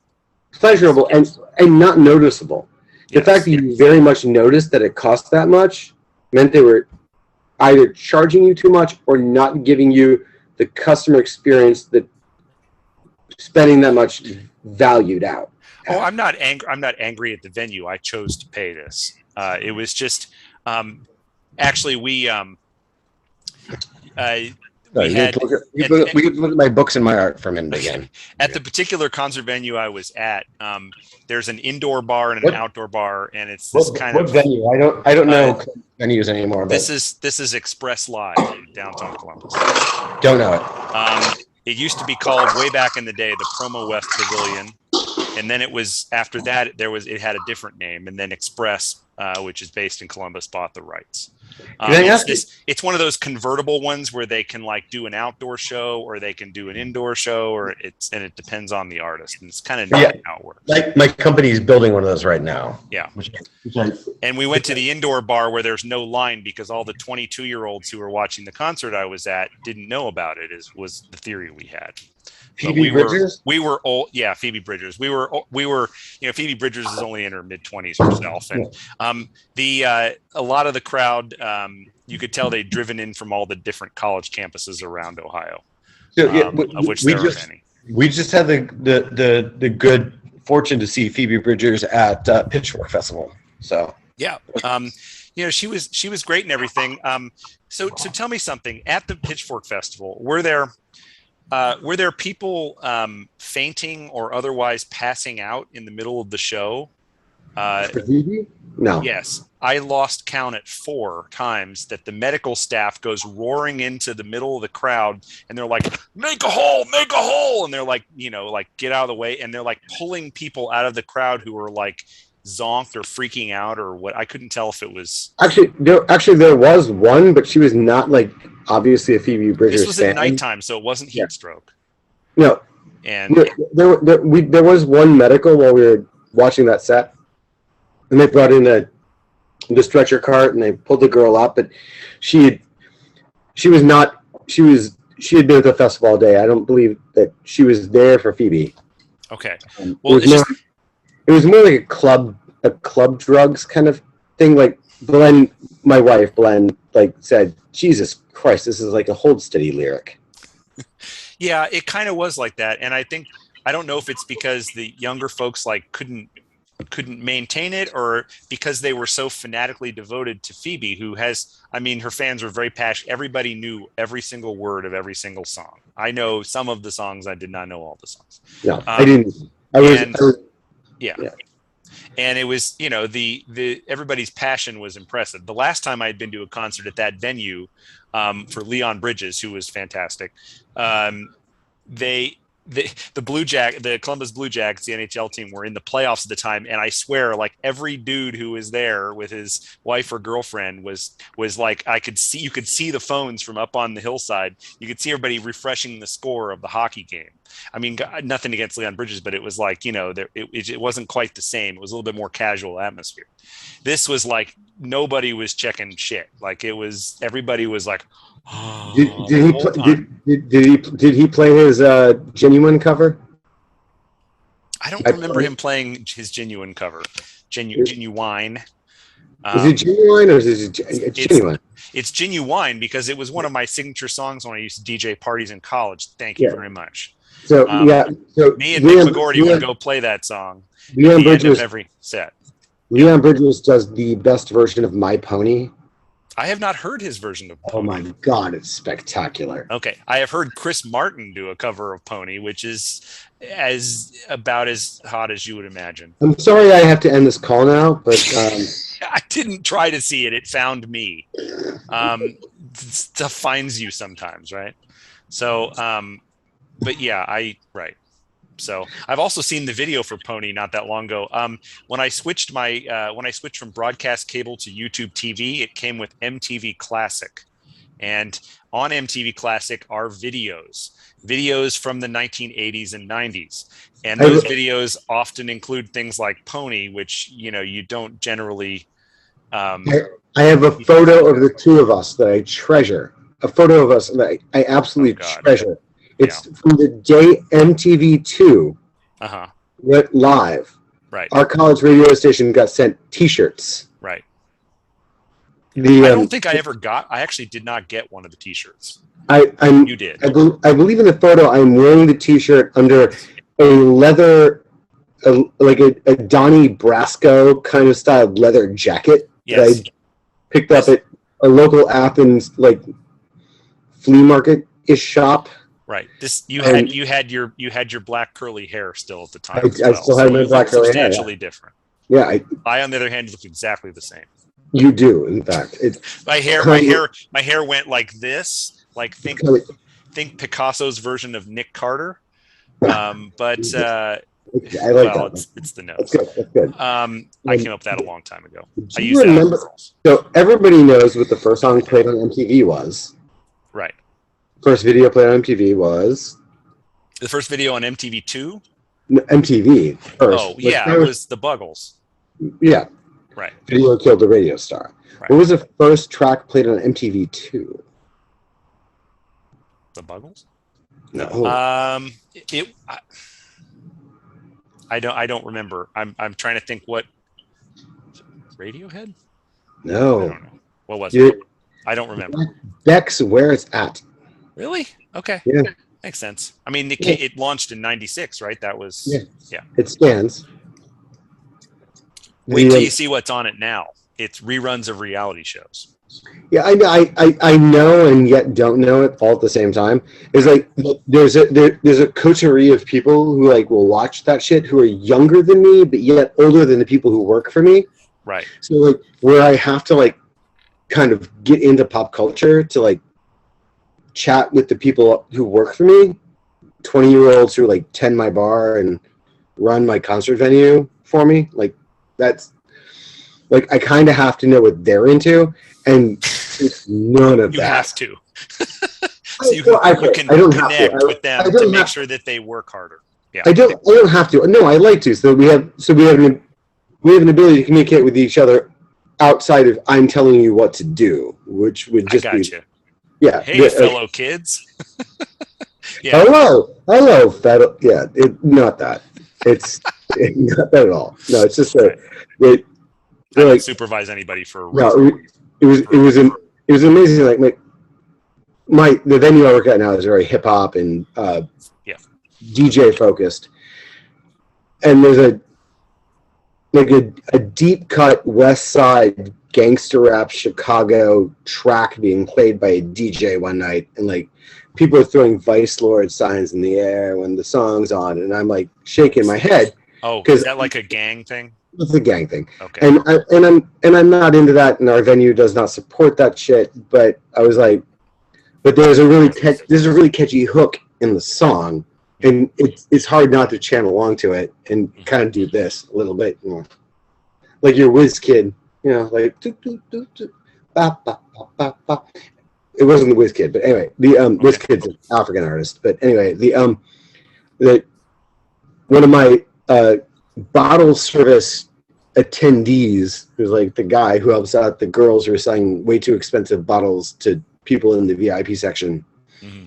and not noticeable. The fact that you very much noticed that it cost that much meant they were either charging you too much or not giving you the customer experience that spending that much valued out. Oh, I'm not angry at the venue. I chose to pay this. It was just actually we could look at my books and my art for a minute again. At the particular concert venue I was at, there's an indoor bar and an outdoor bar, and it's this what venue? I don't know venues anymore. But this is Express Live in downtown Columbus. Don't know it. It used to be called way back in the day the Promo West Pavilion, and then it was after that it had a different name, and then Express, which is based in Columbus, bought the rights. It's one of those convertible ones where they can like do an outdoor show or they can do an indoor show, or it depends on the artist, and it's kind of neat how it works. Like my company is building one of those right now. Yeah. And we went to the indoor bar where there's no line because all the 22-year-olds who were watching the concert I was at didn't know about it. Was the theory we had. Phoebe Bridgers? We were old. Yeah, Phoebe Bridgers. We were, Phoebe Bridgers is only in her mid-20s herself. And a lot of the crowd, you could tell they'd driven in from all the different college campuses around Ohio, of which there are many. We just had the good fortune to see Phoebe Bridgers at Pitchfork Festival. So yeah, she was great and everything. So tell me something. At the Pitchfork Festival, were there people fainting or otherwise passing out in the middle of the show? No. Yes. I lost count at 4 times that the medical staff goes roaring into the middle of the crowd, and they're like, make a hole. And they're like, get out of the way. And they're like pulling people out of the crowd who were like zonked or freaking out or what. I couldn't tell if it was actually there was one, but she was not like obviously a Phoebe Bridgers. This was at nighttime, so it wasn't heat stroke. No, and there was one medical while we were watching that set, and they brought in the stretcher cart and they pulled the girl up, but she had been at the festival all day. I don't believe that she was there for Phoebe. Okay, it was more like a club drugs kind of thing. Like my wife Glenn, like said, Jesus Christ, this is like a Hold Steady lyric. Yeah, it kind of was like that, and I don't know if it's because the younger folks like couldn't maintain it, or because they were so fanatically devoted to Phoebe, who has, her fans were very passionate. Everybody knew every single word of every single song. I know some of the songs. I did not know all the songs. No, I didn't. Yeah. And it was, the everybody's passion was impressive. The last time I had been to a concert at that venue for Leon Bridges, who was fantastic, the Columbus Blue Jackets, the NHL team, were in the playoffs at the time, and I swear, like every dude who was there with his wife or girlfriend was like, you could see the phones from up on the hillside. You could see everybody refreshing the score of the hockey game. Nothing against Leon Bridges, but it was like, it wasn't quite the same. It was a little bit more casual atmosphere. This was like nobody was checking shit. Like everybody was like, oh, did he play his Genuine cover? I don't remember him playing his Genuine cover. Genuine. Is it Genuine or is it Genuine? It's Genuine because it was one of my signature songs when I used to DJ parties in college. Thank you very much. So so me and Nick McGorty would go play that song Leon Bridges, every set. Leon Bridges does the best version of My Pony. I have not heard his version of Pony. Oh my God, it's spectacular. Okay, I have heard Chris Martin do a cover of Pony, which is about as hot as you would imagine. I'm sorry I have to end this call now, but I didn't try to see it. It found me. Stuff finds you sometimes, right? So, but yeah, right. So I've also seen the video for Pony not that long ago. When I switched from broadcast cable to YouTube TV, it came with MTV Classic, and on MTV Classic are videos from the 1980s and 90s, and those videos often include things like Pony, which you don't generally. I have a photo of the two of us that I treasure. A photo of us that I absolutely treasure. It's from the day MTV2 went live. Right. Our college radio station got sent T-shirts. Right. I don't think I ever got. I actually did not get one of the T-shirts. You did. I believe in the photo. I'm wearing the T-shirt under a leather, like a Donnie Brasco kind of styled leather jacket that I picked up at a local Athens flea market ish shop. Right. You had your black curly hair still at the time. I still had my black curly hair. Substantially different. Yeah. I, on the other hand, look exactly the same. You do, in fact. My hair went like this. Like think Picasso's version of Nick Carter. But I like that. It's the nose. That's good. I came up with that a long time ago. I used that on girls. So everybody knows what the first song played on MTV was. Right. First video played on MTV was the first video on MTV2. MTV first. Oh yeah, it was the Buggles. Yeah. Right. Video killed the radio star. Right. What was the first track played on MTV2? The Buggles? No. I don't remember. I'm trying to think what Radiohead? No. I don't know. What was it? I don't remember. Beck's Where It's At. Really? Okay. Yeah. Makes sense. I mean, it launched in '96, right? That was yeah. It stands. Wait till you see what's on it now. It's reruns of reality shows. Yeah, I know and yet don't know it all at the same time. It's like there's a coterie of people who will watch that shit who are younger than me but yet older than the people who work for me. Right. So where I have to kind of get into pop culture to chat with the people who work for me, 20-year-olds who tend my bar and run my concert venue for me. That's I kind of have to know what they're into, and it's none of that. You have to. So you can connect with them to make sure that they work harder. Yeah. I don't have to. No, I like to. So we have an ability to communicate with each other outside of I'm telling you what to do, which would just be. Yeah. Hey, fellow kids. Yeah. Hello, fellow. Yeah. Not that. It's not that at all. No, it's just I don't supervise anybody for. It was amazing. The venue I work at now is very hip hop and DJ focused, and there's a deep cut West Side gangster rap Chicago track being played by a DJ one night, and people are throwing Vice Lord signs in the air when the song's on, and I'm shaking my head. Oh, is that a gang thing? It's a gang thing. Okay. And I'm not into that, and our venue does not support that shit. But I was but there's a really catchy hook in the song, and it's hard not to chant along to it and kind of do this a little bit, like your whiz kid, do, do, do, do, ba, ba, ba, ba, ba. It wasn't the whiz kid, but anyway, the whiz kid's an African artist. But anyway, the one of my bottle service attendees, who's the guy who helps out the girls who are selling way too expensive bottles to people in the VIP section. Mm-hmm.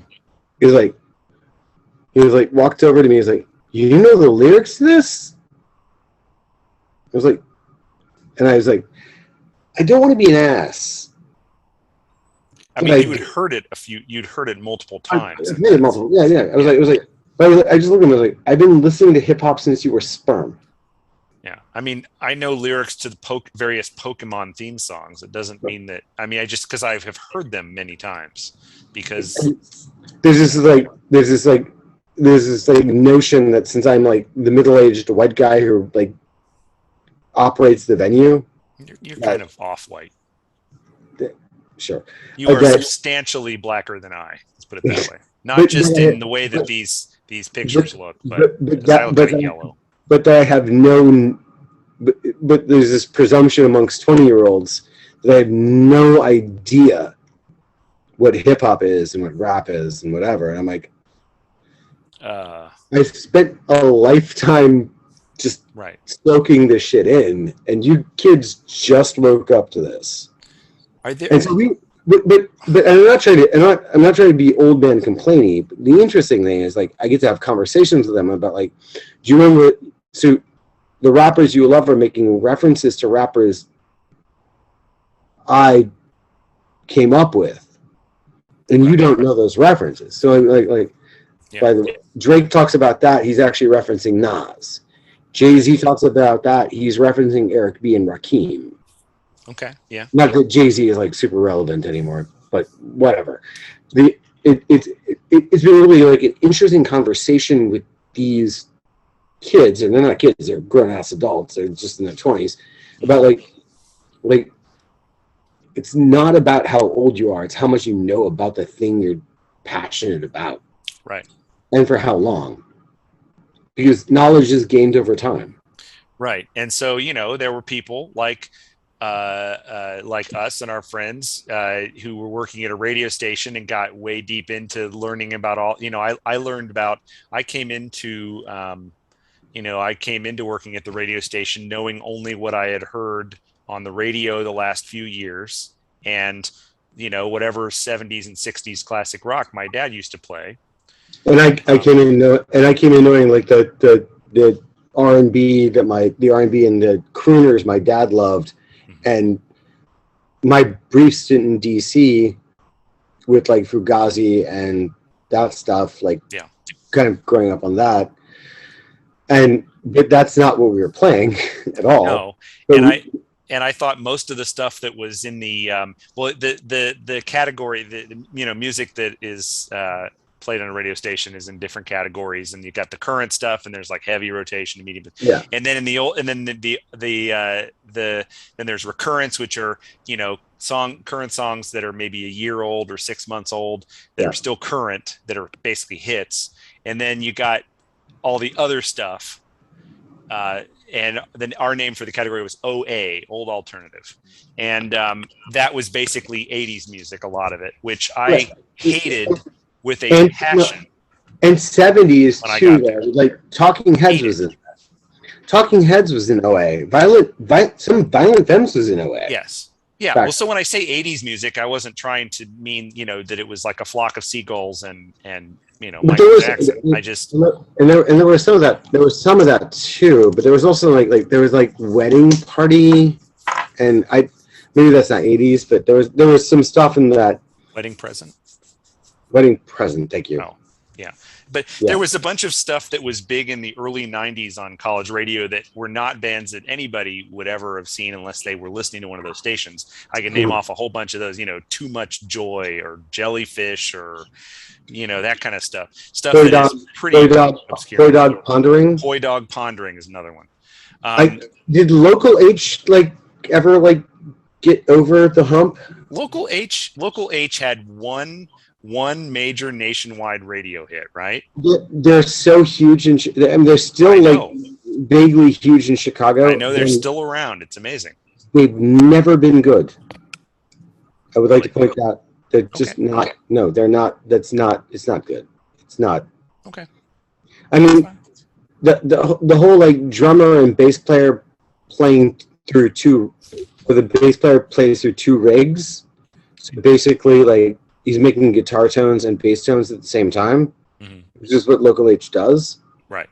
He was walked over to me. He's you know the lyrics to this? I was I don't want to be an ass. I mean, you'd heard it multiple times. I've heard it multiple. Yeah. I just looked at him. I was I've been listening to hip hop since you were sperm. Yeah, I mean, I know lyrics to the various Pokemon theme songs. It doesn't mean that. I mean, because I have heard them many times. Because there's this notion that since I'm the middle-aged white guy who operates the venue, you're kind of off-white. Sure, you are substantially blacker than I. Let's put it that way. Not just in the way that these pictures look, but I look yellow. But I have known, but there's this presumption amongst 20-year-olds that I have no idea what hip hop is and what rap is and whatever. And I'm I spent a lifetime just soaking this shit in, and you kids just woke up to this. Are there? And so but I'm not trying to be old man complainy. But the interesting thing is I get to have conversations with them about do you remember? So the rappers you love are making references to rappers I came up with, and you don't know those references. So by the way, Drake talks about that, he's actually referencing Nas. Jay-Z talks about that, he's referencing Eric B and Rakim. Okay, yeah. Not that Jay-Z is like super relevant anymore, but whatever. It's been really like an interesting conversation with these kids, and they're not kids, they're grown-ass adults, they're just in their 20s, about like it's not about how old you are, it's how much you know about the thing you're passionate about. Right. And for how long. Because knowledge is gained over time. Right. And so, there were people like us and our friends who were working at a radio station and got way deep into learning about all, I came into working at the radio station knowing only what I had heard on the radio the last few years, and whatever 70s and 60s classic rock my dad used to play. And I came in knowing like the R&B and the crooners my dad loved, and my brief stint in DC with like Fugazi and that stuff, kind of growing up on that, but that's not what we were playing at all. No, but and I thought most of the stuff that was in the the category, the music that is played on a radio station is in different categories, and you've got the current stuff, and there's like heavy rotation, medium, and then in the old, and then then there's recurrence, which are current songs that are maybe a year old or 6 months old that are still current, that are basically hits, and then you got all the other stuff. And then our name for the category was OA, Old Alternative. And that was basically 80s music, a lot of it, which I hated with a passion. And 70s too, like Talking Heads was in that. Talking Heads was in OA. Some Violent Femmes was in OA. Yes. Yeah. Well, so when I say 80s music, I wasn't trying to mean, that it was like a flock of seagulls and Michael Jackson. There was some of that. There was some of that too, but there was also like there was like Wedding Party, and maybe that's not 80s, but there was some stuff in that. Wedding Present. Thank you. Oh, yeah. But there was a bunch of stuff that was big in the early 90s on college radio that were not bands that anybody would ever have seen unless they were listening to one of those stations. I can name off a whole bunch of those, Too Much Joy or Jellyfish or, that kind of stuff. Stuff that is pretty obscure. Boy Dog Pondering. Boy Dog Pondering is another one. Did Local H ever get over the hump? Local H had one major nationwide radio hit, right? They're so huge, and they're still vaguely huge in Chicago. I know they're still around. It's amazing. They've never been good. I would like to point out they're just not. No, they're not. It's not good. It's not. Okay. I mean, the whole drummer and bass player playing through two, where the bass player plays through two rigs. So basically, he's making guitar tones and bass tones at the same time, which is what Local H does. Right.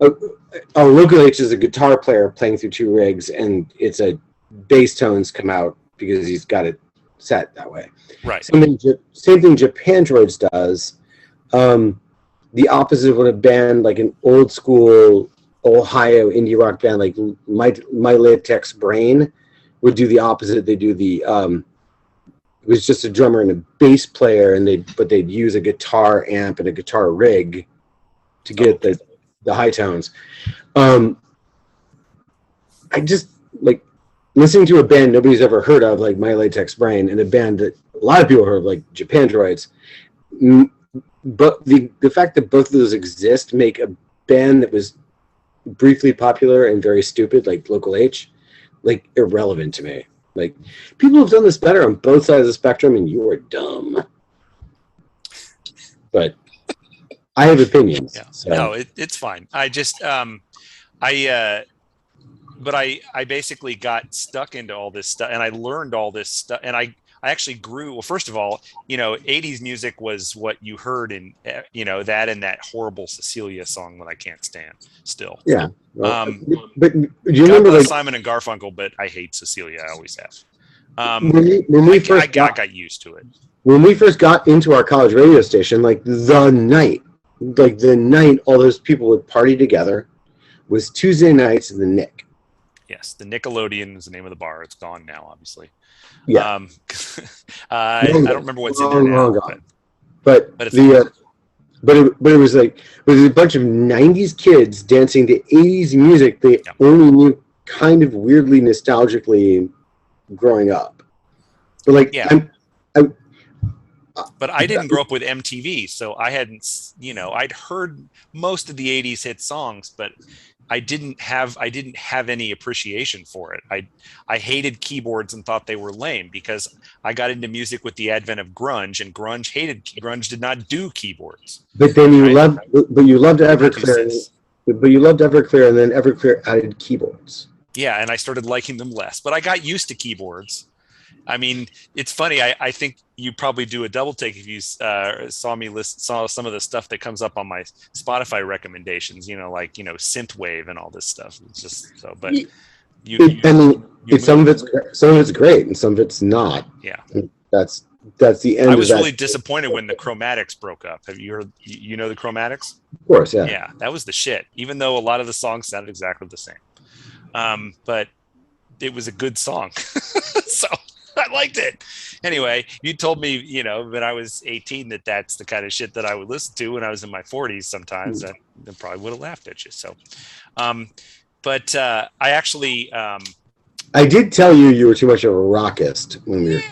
Local H is a guitar player playing through two rigs, and it's a bass tones come out because he's got it set that way. Right. Same thing Japan Droids does. The opposite of what a band like an old school Ohio indie rock band like My Latex Brain would do the opposite. They do the it was just a drummer and a bass player, but they'd use a guitar amp and a guitar rig to get the high tones. I just listening to a band nobody's ever heard of, like My Latex Brain, and a band that a lot of people heard of, like Japan Droids. But the fact that both of those exist make a band that was briefly popular and very stupid, like Local H, irrelevant to me. People have done this better on both sides of the spectrum, and you are dumb. But I have opinions. Yeah. So. No, it's fine. I just, but I basically got stuck into all this stuff, and I learned all this stuff, and actually grew. Well, first of all, 80s music was what you heard in, that and that horrible Cecilia song that I can't stand still. Yeah. Well, but do you God remember, bless like, Simon and Garfunkel, but I hate Cecilia. I always have. I got used to it. When we first got into our college radio station, like the night all those people would party together was Tuesday nights in the Nick. Yes, the Nickelodeon is the name of the bar. It's gone now, obviously. Yeah. I don't remember what's in there now. But it was like, it was a bunch of 90s kids dancing to 80s music they only knew kind of weirdly nostalgically growing up. But like, but I didn't grow up with MTV, so I hadn't, I'd heard most of the 80s hit songs, but I didn't have any appreciation for it. I hated keyboards and thought they were lame because I got into music with the advent of grunge, and grunge did not do keyboards. But then you loved Everclear, and then Everclear added keyboards. Yeah, and I started liking them less, but I got used to keyboards. I mean, it's funny. I think you probably do a double take if you saw some of the stuff that comes up on my Spotify recommendations. Like synthwave and all this stuff. It's just so, but some of it's great and some of it's not. Yeah, and that's the end. I was really disappointed when the Chromatics broke up. Have you heard? The Chromatics? Of course, yeah. Yeah, that was the shit. Even though a lot of the songs sounded exactly the same, but it was a good song, so. I liked it. Anyway, you told me, when I was 18 that's the kind of shit that I would listen to when I was in my 40s sometimes. I probably would have laughed at you. So, but I actually... I did tell you were too much of a rockist when we were...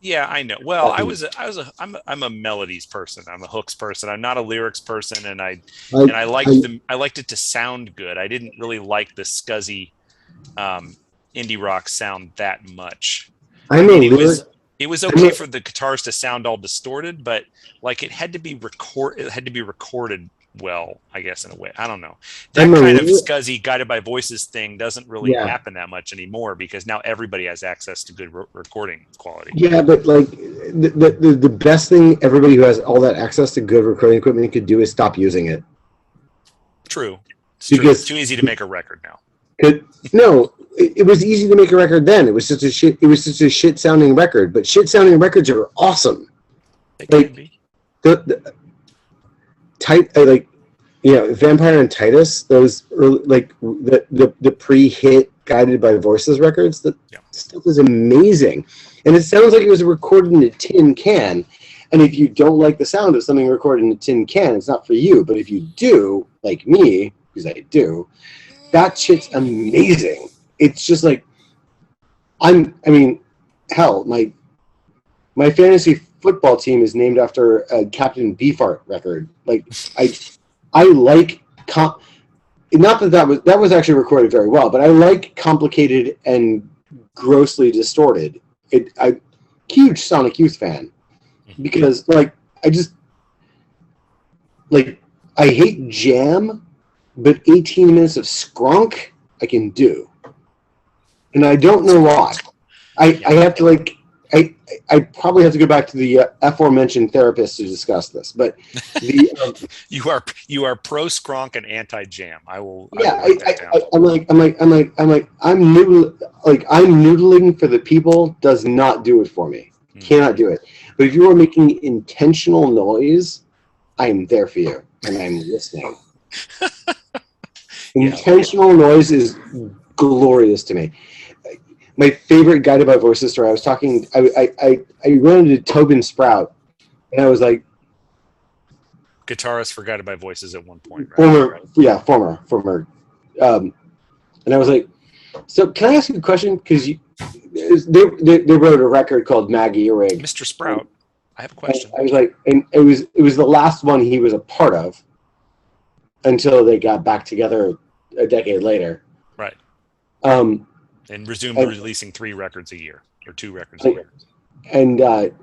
Yeah, I know. Well, I'm a melodies person. I'm a hooks person. I'm not a lyrics person, and I liked it to sound good. I didn't really like the scuzzy indie rock sound that much. It was okay for the guitars to sound all distorted, but like it had to be recorded well, I guess, in a way. I don't know. That kind of scuzzy guided by voices thing doesn't really happen that much anymore because now everybody has access to good recording quality. Yeah, but like the best thing everybody who has all that access to good recording equipment could do is stop using it. True. It's too easy to make a record now. No, it was easy to make a record then. It was just a shit sounding record. But shit sounding records are awesome. They can be. Vampire and Titus. Those early, the pre-hit Guided by Voices records. That stuff is amazing, and it sounds like it was recorded in a tin can. And if you don't like the sound of something recorded in a tin can, it's not for you. But if you do, like me, because I do. That shit's amazing. It's just like, my fantasy football team is named after a Captain Beefheart record. Like, I like, not that was actually recorded very well, but I like complicated and grossly distorted. Huge Sonic Youth fan. Because, I hate jam, but 18 minutes of skronk I can do, and I don't know why. I have to I probably have to go back to the aforementioned therapist to discuss this. But you are pro skronk and anti jam. I'm noodling for the people does not do it for me. Cannot do it. But if you are making intentional noise, I am there for you, and I'm listening. Intentional noise is glorious to me. My favorite Guided by Voices story. I was talking. I ran into Tobin Sprout, and I was like, guitarist for Guided by Voices at one point. Right? Former. And I was like, so can I ask you a question? Because they wrote a record called Maggie Earwig. Mr. Sprout, I have a question. I was like, and it was the last one he was a part of until they got back together a decade later. Right. And resumed releasing 3 records a year or 2 records a year. And it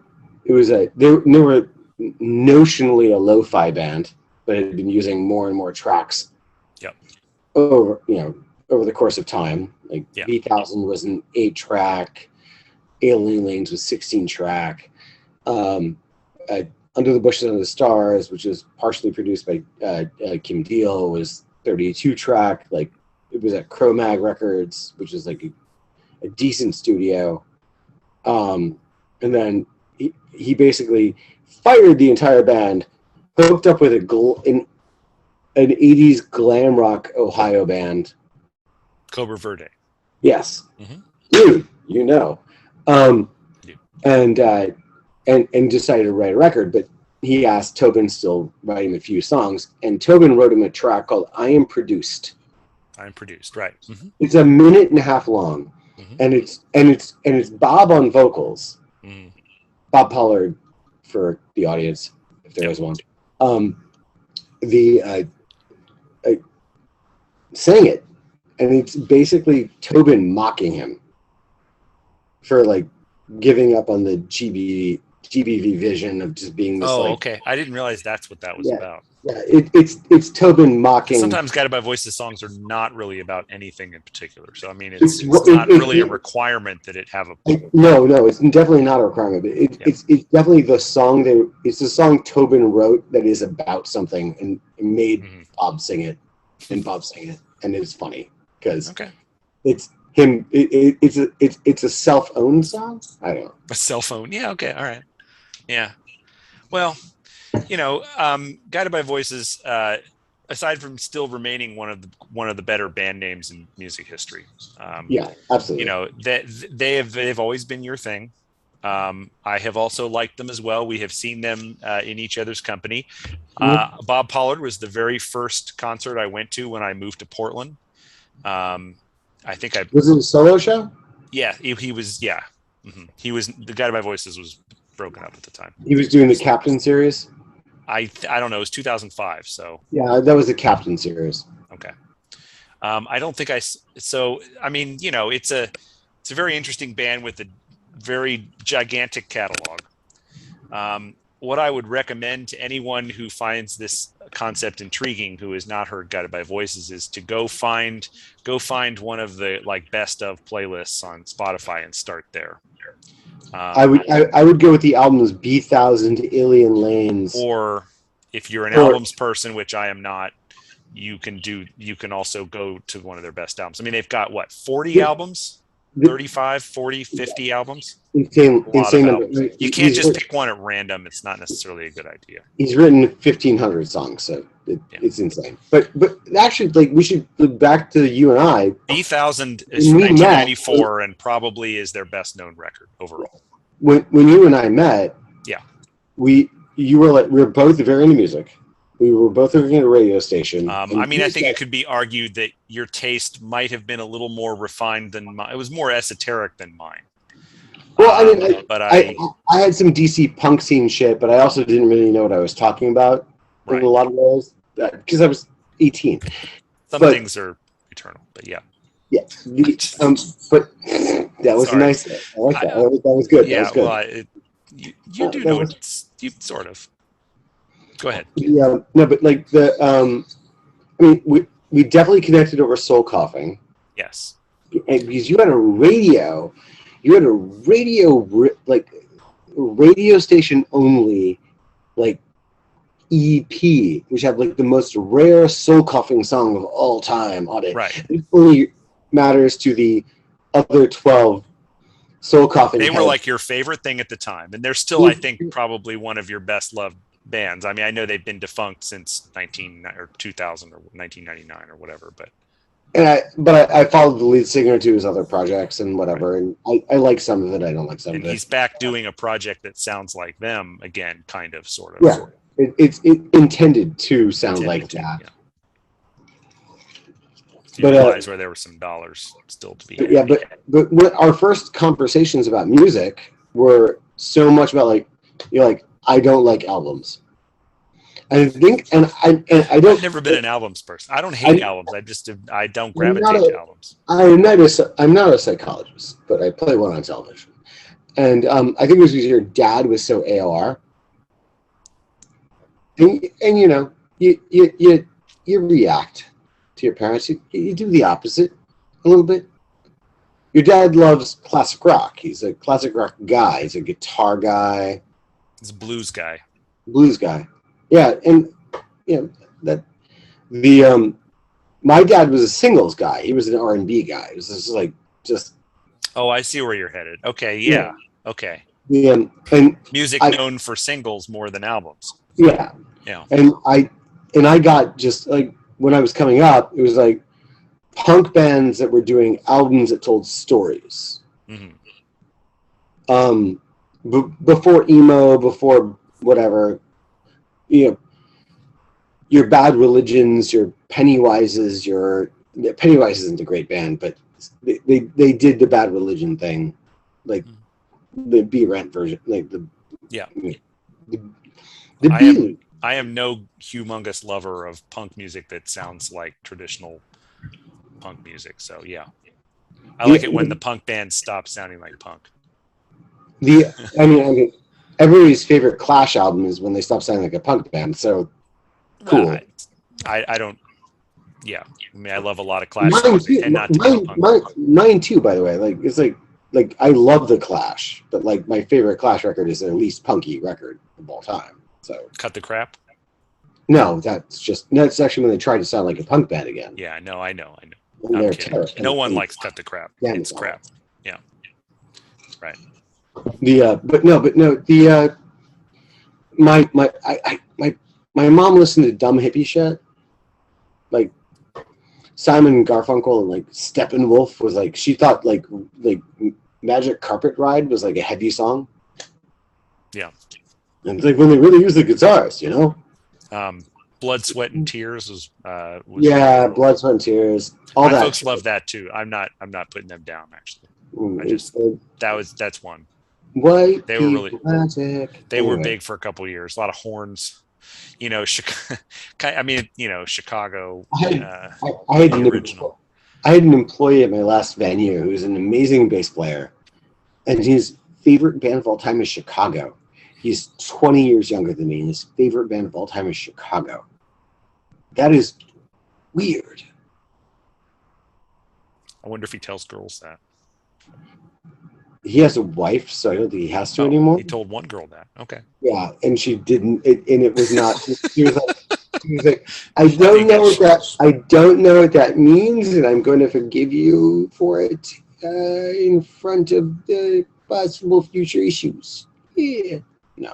was they were notionally a lo-fi band, but had been using more and more tracks. Yep. Over the course of time. Like V1000 was an 8-track. Alien Lanes was 16 track. Under the Bushes Under the Stars, which is partially produced by Kim Deal, was 32 track. Like, it was at Cro-Mag Records, which is like a decent studio. And then he basically fired the entire band, hooked up with an 80s glam rock Ohio band. Cobra Verde. Yes. Dude, you know. And decided to write a record, but he asked Tobin still write him a few songs, and Tobin wrote him a track called I Am Produced. I Am Produced, right. It's a minute and a half long, and it's Bob on vocals. Bob Pollard, for the audience, if there is one. Sang it, and it's basically Tobin mocking him for like giving up on the GBV vision of just being this. Okay. I didn't realize that's what that was about. Yeah, it's Tobin mocking. Sometimes Guided by Voices songs are not really about anything in particular. So I mean, it's not really a requirement that it have a. No, it's definitely not a requirement. But it's definitely the song it's the song Tobin wrote that is about something and made Bob sing it, and it's funny because it's him. It's a self-owned song. I don't know. A cell phone. Yeah. Okay. All right. Yeah. Well, Guided by Voices, aside from still remaining one of the better band names in music history. Yeah, absolutely. They've always been your thing. I have also liked them as well. We have seen them in each other's company. Bob Pollard was the very first concert I went to when I moved to Portland. Was it a solo show? Yeah, he was. Yeah, he was. The Guided by Voices was broken up at the time. He was doing the Captain series. I don't know. It was 2005. So yeah, that was the Captain series. Okay. I don't think So I mean, it's a very interesting band with a very gigantic catalog. What I would recommend to anyone who finds this concept intriguing, who has not heard Guided by Voices, is to go find one of the best of playlists on Spotify and start there. I would go with the albums B1000, Alien Lanes, or if you're an albums person, which I am not, you can also go to one of their best albums. I mean, they've got 40 albums, 35, 40, 50 albums. Insane number. You can't just pick one at random. It's not necessarily a good idea. He's written 1,500 songs, so it's insane. But actually, we should look back to you and I. B1000 is from 1994 and probably is their best known record overall. When you and I met, we were both very into music. We were both working at a radio station. I think it could be argued that your taste might have been a little more refined than mine. It was more esoteric than mine. Well, I had some DC punk scene shit, but I also didn't really know what I was talking about in a lot of ways because I was 18. Some things are eternal, but yeah. Yeah, but that was nice. I like that. That was good. Yeah, that was good. Well, you do know it's you sort of. Go ahead. Yeah, no, but we definitely connected over Soul Coughing. Yes. Because you had a radio station only EP, which had the most rare Soul Coughing song of all time on it. Right. It only matters to the other 12 Soul Coughing. They were your favorite thing at the time, and they're still, I think, probably one of your best loved bands. I mean, I know they've been defunct since 2000 or 1999 or whatever, but I followed the lead singer to his other projects and whatever, and I like some of it. I don't like some of it. And he's back doing a project that sounds like them again, kind of, sort of. Yeah, it's intended to sound like that. Yeah. You realize where there were some dollars still to be. But our first conversations about music were so much about I don't like albums. I think, and I don't. I've never been an albums person. I don't hate albums. I don't gravitate to albums. I'm not a psychologist, but I play one on television, and I think it was because your dad was so AOR, and you react to your parents. You do the opposite a little bit. your dad loves classic rock. He's a classic rock guy. He's a guitar guy. He's a blues guy. Blues guy. Yeah, and that the my dad was a singles guy. He was an R&B guy. It was just. Oh, I see where you're headed. Okay, yeah. Okay. Yeah, and music known for singles more than albums. Yeah. Yeah. And I got just like when I was coming up, it was like punk bands that were doing albums that told stories. Mm-hmm. Before emo, before whatever, your Bad Religions, your Pennywises, Pennywise isn't a great band, but they did the Bad Religion thing, like the B Rent version, like the I am no humongous lover of punk music that sounds like traditional punk music. So yeah, I like it when the punk bands stop sounding like punk. I mean, everybody's favorite Clash album is when they stop sounding like a punk band. So cool. Well, I don't. Yeah, I mean, I love a lot of Clash songs and not to be punk. Mine too, by the way. Like it's like I love the Clash, but like my favorite Clash record is their least punky record of all time. So Cut the Crap. No, that's actually when they tried to sound like a punk band again. Yeah, no, I know. I'm kidding. No one likes Cut the Crap. It's crap. Yeah, right. My mom listened to dumb hippie shit, like Simon and Garfunkel and like Steppenwolf was like, she thought like Magic Carpet Ride was like a heavy song. Yeah. And it's like when they really use the guitars, Blood, Sweat, and Tears was Blood, Sweat, and Tears. All My that folks love that too. I'm not putting them down actually. That's one. White they were really magic. They were big for a couple of years. A lot of horns. Chicago. I had an employee at my last venue who was an amazing bass player, and his favorite band of all time is Chicago. He's 20 years younger than me, and his favorite band of all time is Chicago. That is weird. I wonder if he tells girls that. He has a wife, so I don't think he has to anymore. He told one girl that. Okay. Yeah, and she didn't. And it was not. She was like, I don't know what that means, and I'm going to forgive you for it in front of the possible future issues. Yeah. No.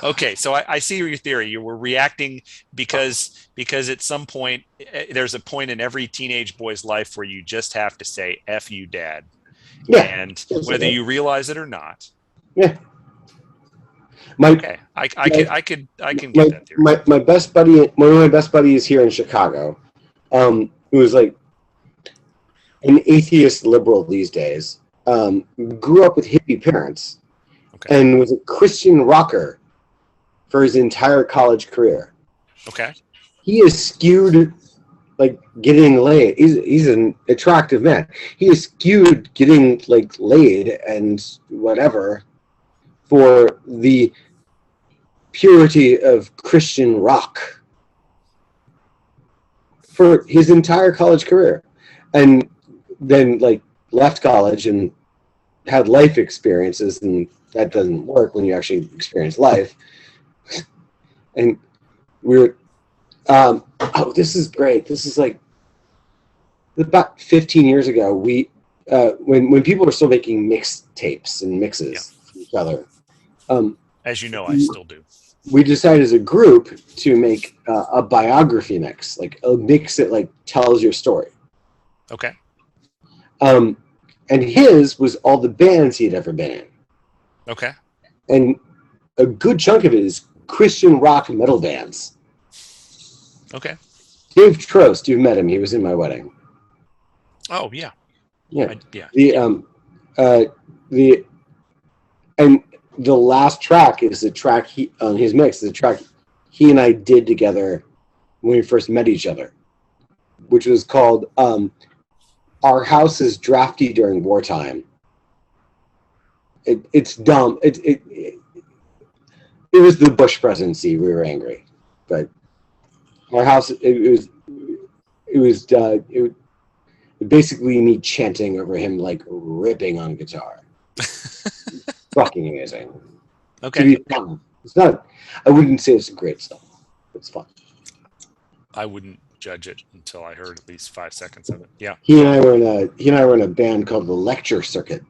Okay, so I see your theory. You were reacting because at some point there's a point in every teenage boy's life where you just have to say "F you, Dad," and whether you realize it or not. Yeah. I can get that theory. My best buddy, one of my best buddies here in Chicago, who is like an atheist liberal these days, grew up with hippie parents, and was a Christian rocker for his entire college career. Okay. He is skewed like getting laid. He's an attractive man. He is skewed getting like laid and whatever for the purity of Christian rock for his entire college career, and then like left college and had life experiences, and that doesn't work when you actually experience life. And we're this is great. This is like about 15 years ago. We when people were still making mixtapes and mixes for each other. As you know, I still do. We decided as a group to make a biography mix, like a mix that like tells your story. Okay. And his was all the bands he had ever been in. Okay. And a good chunk of it is Christian rock metal bands. Okay. Dave Trost, you've met him. He was in my wedding. Oh yeah. Yeah. The last track is the track on his mix. The track he and I did together when we first met each other, which was called "Our House is Drafty During Wartime." It's dumb. It was the Bush presidency. We were angry, but our house. It was basically me chanting over him, like ripping on guitar. Fucking amazing. Okay. To be fun. It's not. I wouldn't say it's a great song. It's fun. I wouldn't judge it until I heard at least 5 seconds of it. Yeah. He and I were in a band called the Lecture Circuit,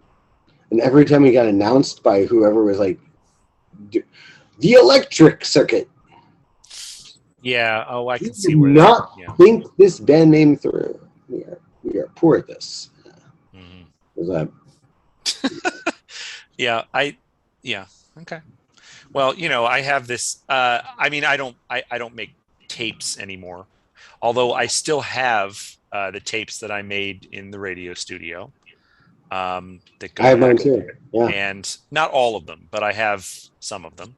and every time he got announced by whoever was like, the Electric Circuit. Yeah. Oh, I can see did where not yeah. think this band name through. We are poor at this. Mm-hmm. Was that? Yeah. Yeah. Okay. Well, I have this. I mean, I don't make tapes anymore, although I still have the tapes that I made in the radio studio. That go I have back, mine too. Yeah. and not all of them, but I have some of them.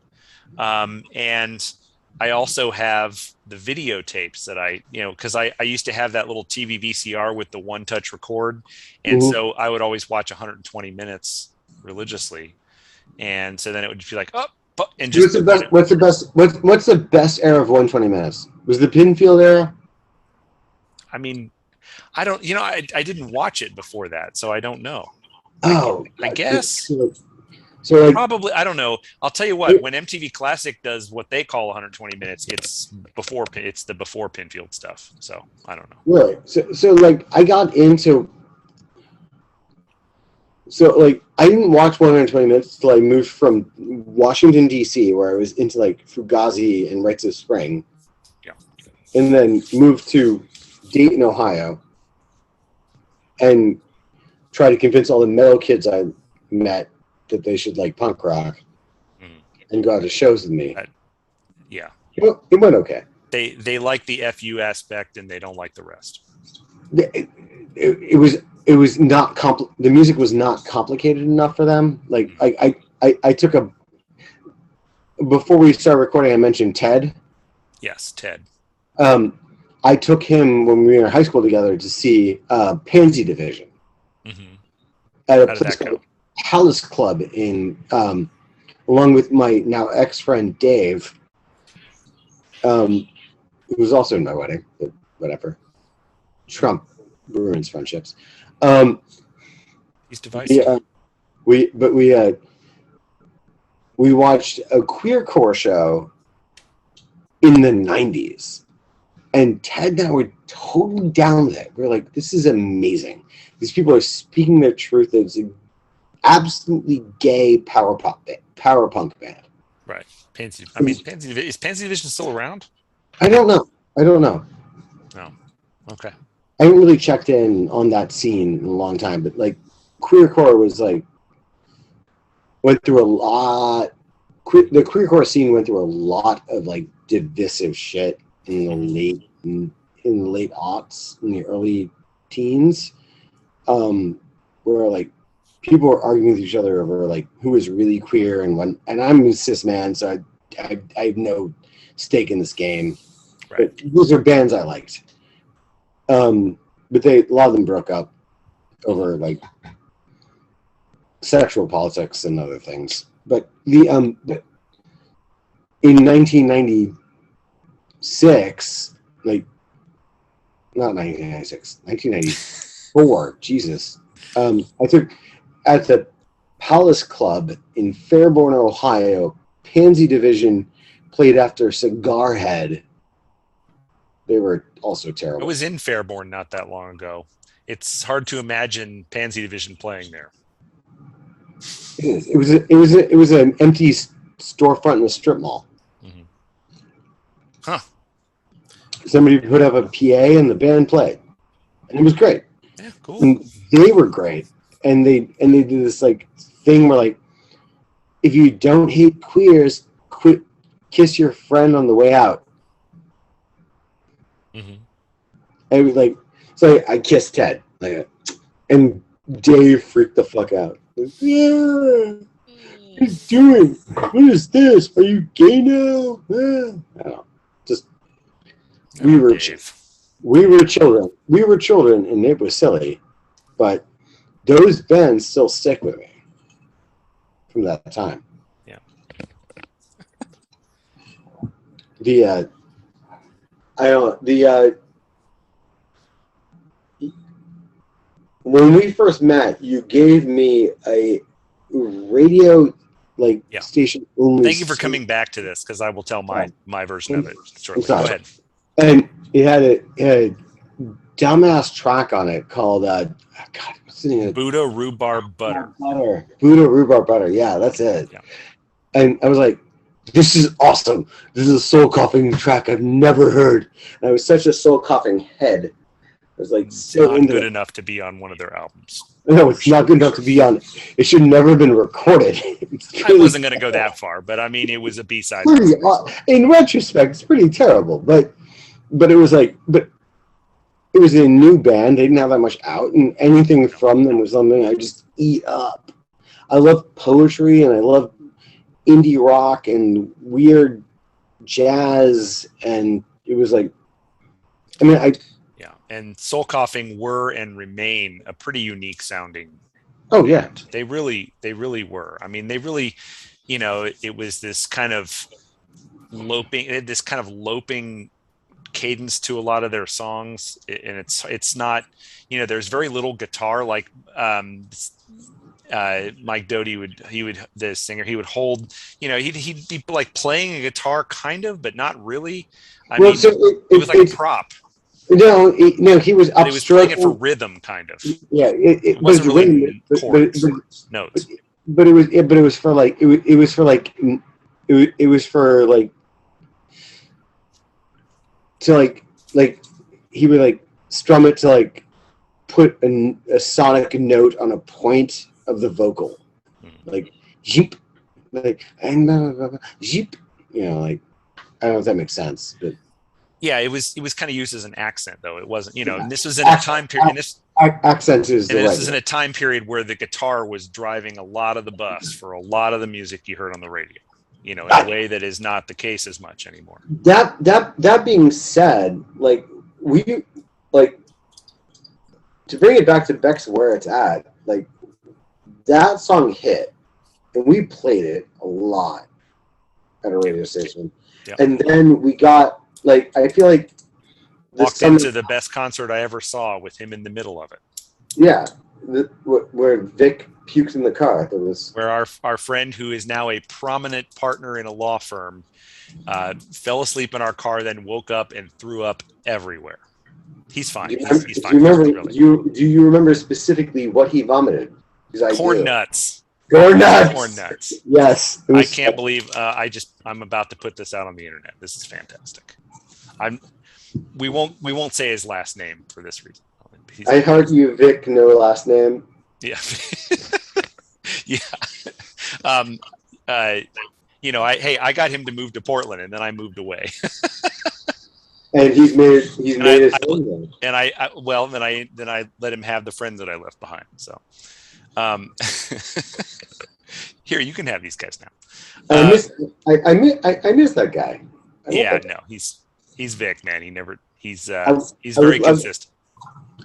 And I also have the videotapes that because I used to have that little TV VCR with the one-touch record, and so I would always watch 120 minutes religiously, and so then it would be like, oh. And just what's the best era of 120 minutes? Was the Pinfield era? I mean, I don't, I didn't watch it before that, so I don't know. Oh, I guess. So probably, I don't know. I'll tell you what, when MTV Classic does what they call 120 minutes, it's the before Pinfield stuff. So I don't know. Really? So like I got into. So, like, I didn't watch 120 minutes until I moved from Washington, D.C., where I was into, like, Fugazi and Rites of Spring. Yeah. And then moved to Dayton, Ohio, and tried to convince all the metal kids I met that they should like punk rock and go out to shows with me. Yeah. It went okay. They like the FU aspect, and they don't like the rest. It was not the music was not complicated enough for them. Like I took before we started recording, I mentioned Ted. Yes, Ted. I took him when we were in high school together to see Pansy Division at a place called Palace Club in along with my now ex-friend Dave, who was also in my wedding, but whatever. Trump ruins friendships. He's divisive. We watched a queercore show in the 90s, and Ted and I were totally down with it. We're like, this is amazing. These people are speaking their truth. It's an absolutely gay power punk band. Right. Pansy. I mean, is Pansy Division still around? I don't know. No. Okay. I haven't really checked in on that scene in a long time, but like queercore was like went through a lot. The queercore scene went through a lot of like divisive shit in the late aughts, in the early teens, where like people were arguing with each other over like who was really queer and when. And I'm a cis man, so I have no stake in this game. Right. But those are bands I liked. But a lot of them broke up over like sexual politics and other things. But in 1996, like not 1996, 1994, Jesus. I took at the Palace Club in Fairborn, Ohio. Pansy Division played after Cigar Head. They were also terrible. I was in Fairborn not that long ago. It's hard to imagine Pansy Division playing there. It was an empty storefront in a strip mall. Mm-hmm. Huh. Somebody put up a PA and the band played, and it was great. Yeah, cool. And they were great, and they did this like thing where like, if you don't hate queers, kiss your friend on the way out. Mm-hmm. And it was like, so I kissed Ted, like, and Dave freaked the fuck out. Like, yeah, what are you doing? What is this? Are you gay now? Yeah. I don't know. Just we were children. We were children, and it was silly, but those bands still stick with me from that time. Yeah. when we first met, you gave me a radio station only. Thank you for coming back to this, because I will tell my version of it shortly. Go ahead. And it had a dumbass track on it called what's the name? Buddah Rhubarb Butter. Buddah Rhubarb Butter. Yeah, that's it. Yeah. And I was like, this is awesome. This is a soul coughing track I've never heard. And I was such a soul coughing head. I was like, so not good enough to be on one of their albums. No, it's not good enough to be on. It should never have been recorded. I wasn't going to go that far, but I mean, it was a B-side. In retrospect, it's pretty terrible. But it was like, but it was a new band. They didn't have that much out, and anything from them was something I just eat up. I love poetry, and I love indie rock and weird jazz, and it was like, I mean, and Soul Coughing were and remain a pretty unique sounding. Oh yeah, they really were. I mean, they really, it was this kind of loping cadence to a lot of their songs, and it's not, there's very little guitar. Like Mike Doty the singer, he would hold, he'd be like playing a guitar kind of, but not really. It was like a prop. No, he was up. He was playing it for rhythm, kind of. Yeah, it wasn't really chords, notes. But it was for like it was for like to like he would like strum it to like put a sonic note on a point of the vocal, like jeep, like and jeep. Like, I don't know if that makes sense, but. Yeah, it was kind of used as an accent, though. It wasn't, and this was in a time period. And this is in a time period where the guitar was driving a lot of the bus for a lot of the music you heard on the radio. In a way that is not the case as much anymore. That being said, like to bring it back to Beck's Where It's At, like that song hit, and we played it a lot at a radio station, and then we got. Like, I feel like walked into the best concert I ever saw with him in the middle of it. Yeah, where Vic puked in the car. There was where our friend, who is now a prominent partner in a law firm, fell asleep in our car, then woke up and threw up everywhere. He's fine. He's fine. Do you remember specifically what he vomited? Corn nuts. Corn nuts. Yes. I can't believe I'm about to put this out on the internet. This is fantastic. We won't say his last name for this reason. I heard you, Vic, no last name. Yeah. Yeah. I got him to move to Portland, and then I moved away. And he's made his own. And then I let him have the friends that I left behind. So, here, you can have these guys now. I miss that guy. He's Vic, man. He's very consistent.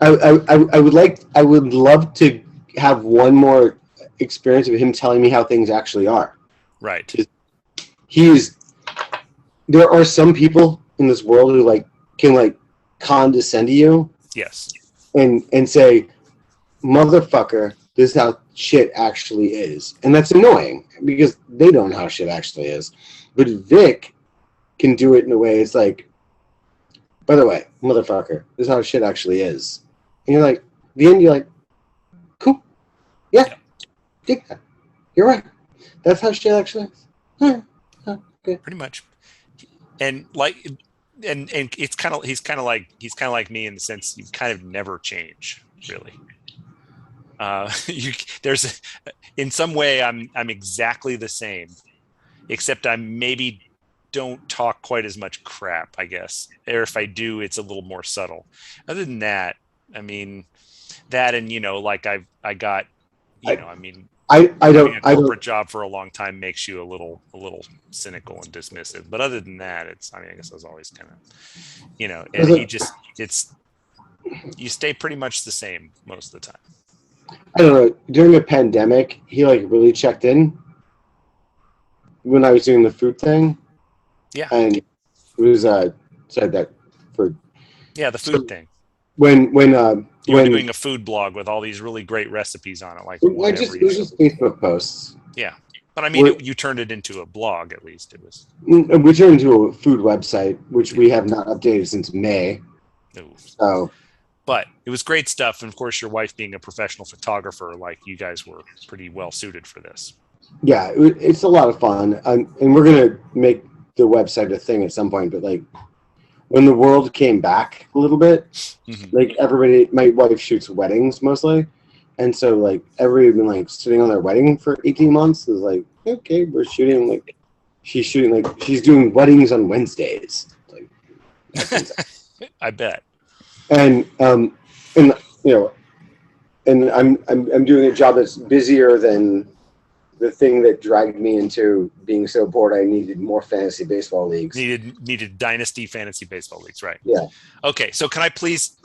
I would love to have one more experience of him telling me how things actually are. Right. There are some people in this world who can condescend to you. Yes. And say, motherfucker, this is how shit actually is. And that's annoying because they don't know how shit actually is. But Vic can do it in a way it's like, by the way, motherfucker, this is how shit actually is. And you're like, at the end, you're like, cool. Yeah. Dig that. You're right. That's how shit actually is. Okay. Pretty much. And it's he's kind of like me in the sense you kind of never change, really. In some way I'm exactly the same, except I maybe don't talk quite as much crap, I guess. Or if I do, it's a little more subtle. Other than that, I mean, that and I got I don't a corporate job for a long time makes you a little cynical and dismissive. But other than that, I guess I was always kind of, and you stay pretty much the same most of the time. I don't know. During the pandemic, he really checked in when I was doing the food thing. Yeah. And it was said that for the food thing. When You were doing a food blog with all these really great recipes on it, like it was just Facebook posts. Yeah, but I mean, you turned it into a blog. At least it was. We turned into a food website, which we have not updated since May. Ooh. So, but it was great stuff, and of course, your wife being a professional photographer, like you guys were pretty well suited for this. Yeah, it's a lot of fun, and we're gonna make the website a thing at some point. But like, when the world came back a little bit, like everybody, my wife shoots weddings mostly, and so like everybody had been like sitting on their wedding for 18 months. It was like, okay, we're shooting like she's doing weddings on Wednesdays. Like, I bet. And you know, and I'm doing a job that's busier than the thing that dragged me into being so bored. I needed more fantasy baseball leagues. Needed Dynasty fantasy baseball leagues, right? Yeah. Okay, so can I please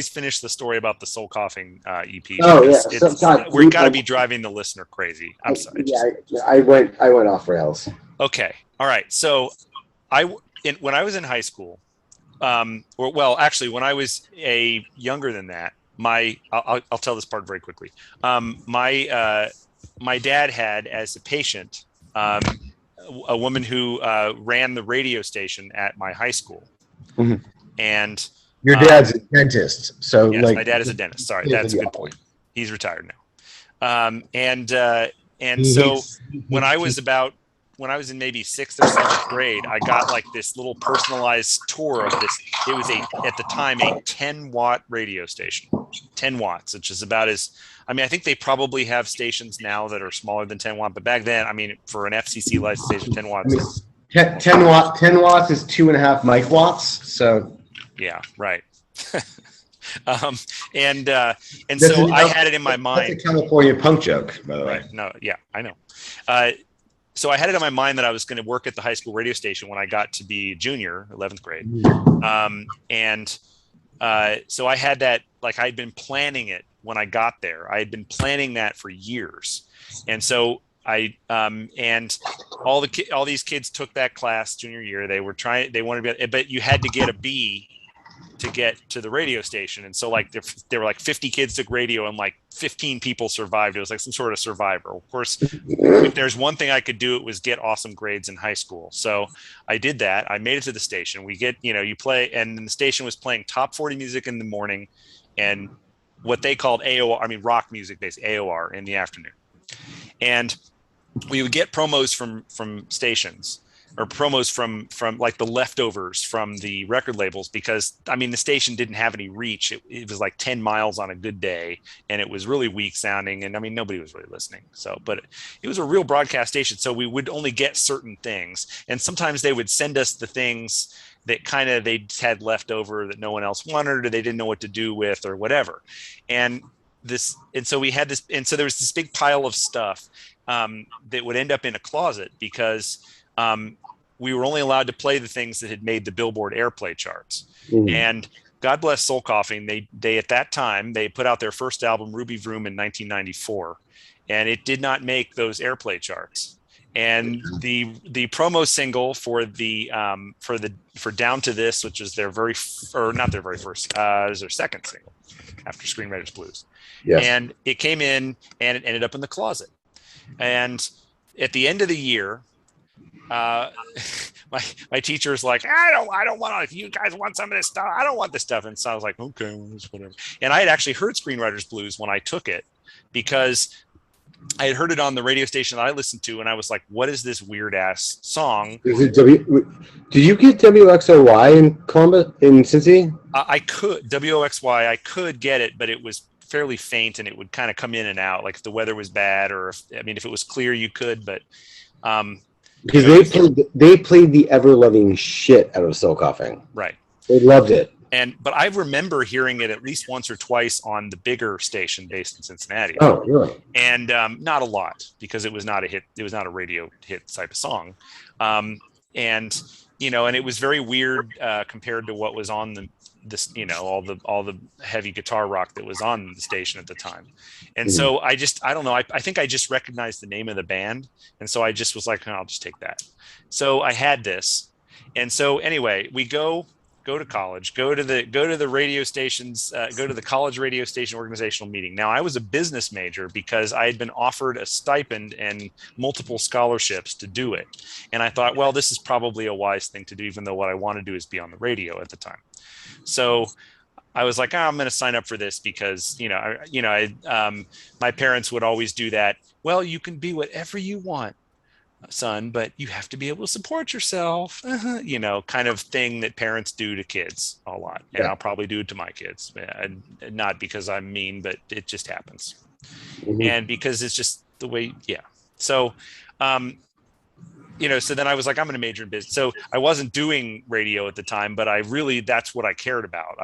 finish the story about the soul coughing EP? Oh yeah, we're got to be driving the listener crazy. I'm sorry. Yeah, I went off rails. Okay, all right. So when I was in high school, actually, when I was younger than that, I'll tell this part very quickly. My dad had as a patient a woman who ran the radio station at my high school, and your dad's a dentist. So yes, like, my dad is a dentist. Sorry, that's a good point. He's retired now. So when I was in maybe 6th or 7th grade, I got like this little personalized tour of this. It was at the time a 10-watt radio station, 10 watts, which is about I think they probably have stations now that are smaller than 10 watt, but back then, I mean, for an FCC licensed station, 10 watts. 10 watts is 2.5 mic watts. So yeah, right. And so I had it in my mind. That's a California punk joke, by the way. Right. No, yeah, I know. So I had it in my mind that I was going to work at the high school radio station when I got to be a junior, 11th grade. So I had that, like I'd been planning it when I got there. I had been planning that for years. And so and all these kids took that class junior year. They wanted to be, but you had to get a B to get to the radio station. And so like there were like 50 kids took radio and like 15 people survived. It was like some sort of survivor. Of course, if there's one thing I could do, it was get awesome grades in high school. So I did that. I made it to the station. We get, you play, and the station was playing top 40 music in the morning and what they called AOR, rock music, basically AOR in the afternoon. And we would get promos from stations, or promos from like the leftovers from the record labels, because the station didn't have any reach. It was like 10 miles on a good day, and it was really weak sounding, and nobody was really listening. So, but it was a real broadcast station, so we would only get certain things, and sometimes they would send us the things that they had left over that no one else wanted, or they didn't know what to do with, or whatever. And so we had this, and so there was this big pile of stuff that would end up in a closet, because we were only allowed to play the things that had made the Billboard airplay charts. And God bless Soul Coughing, they at that time, they put out their first album, Ruby Vroom, in 1994, and it did not make those airplay charts. And the promo single for Down to This, which is their not their very first, it was their second single after Screenwriters Blues. Yes. And it came in and it ended up in the closet. And at the end of the year, my teacher's like, I don't want to, if you guys want some of this stuff, I don't want this stuff. And so I was like, okay, whatever. And I had actually heard Screenwriters Blues when I took it, because I had heard it on the radio station that I listened to, and I was like, what is this weird ass song? Is it did you get WXOY in Columbus, in Cincy? I could, WOXY, I could get it, but it was fairly faint, and it would kind of come in and out. Like if the weather was bad, or if it was clear, you could, but because they played the ever loving shit out of Soul Coughing. Right. They loved it. But I remember hearing it at least once or twice on the bigger station based in Cincinnati. Oh, really? And not a lot, because it was not a hit. It was not a radio hit type of song. And it was very weird compared to what was on all the heavy guitar rock that was on the station at the time. And so I don't know. I think I just recognized the name of the band. And so I just was like, I'll just take that. So I had this. And so anyway, we go go to college, go to the radio stations, go to the college radio station organizational meeting. Now, I was a business major because I had been offered a stipend and multiple scholarships to do it. And I thought, well, this is probably a wise thing to do, even though what I want to do is be on the radio at the time. So I was like, I'm going to sign up for this because, my parents would always do that. Well, you can be whatever you want, son, but you have to be able to support yourself, kind of thing that parents do to kids a lot. And I'll probably do it to my kids, and not because I'm mean, but it just happens. Mm-hmm. And because it's just the way, So, so then I was like, I'm going to major in business. So I wasn't doing radio at the time, but that's what I cared about.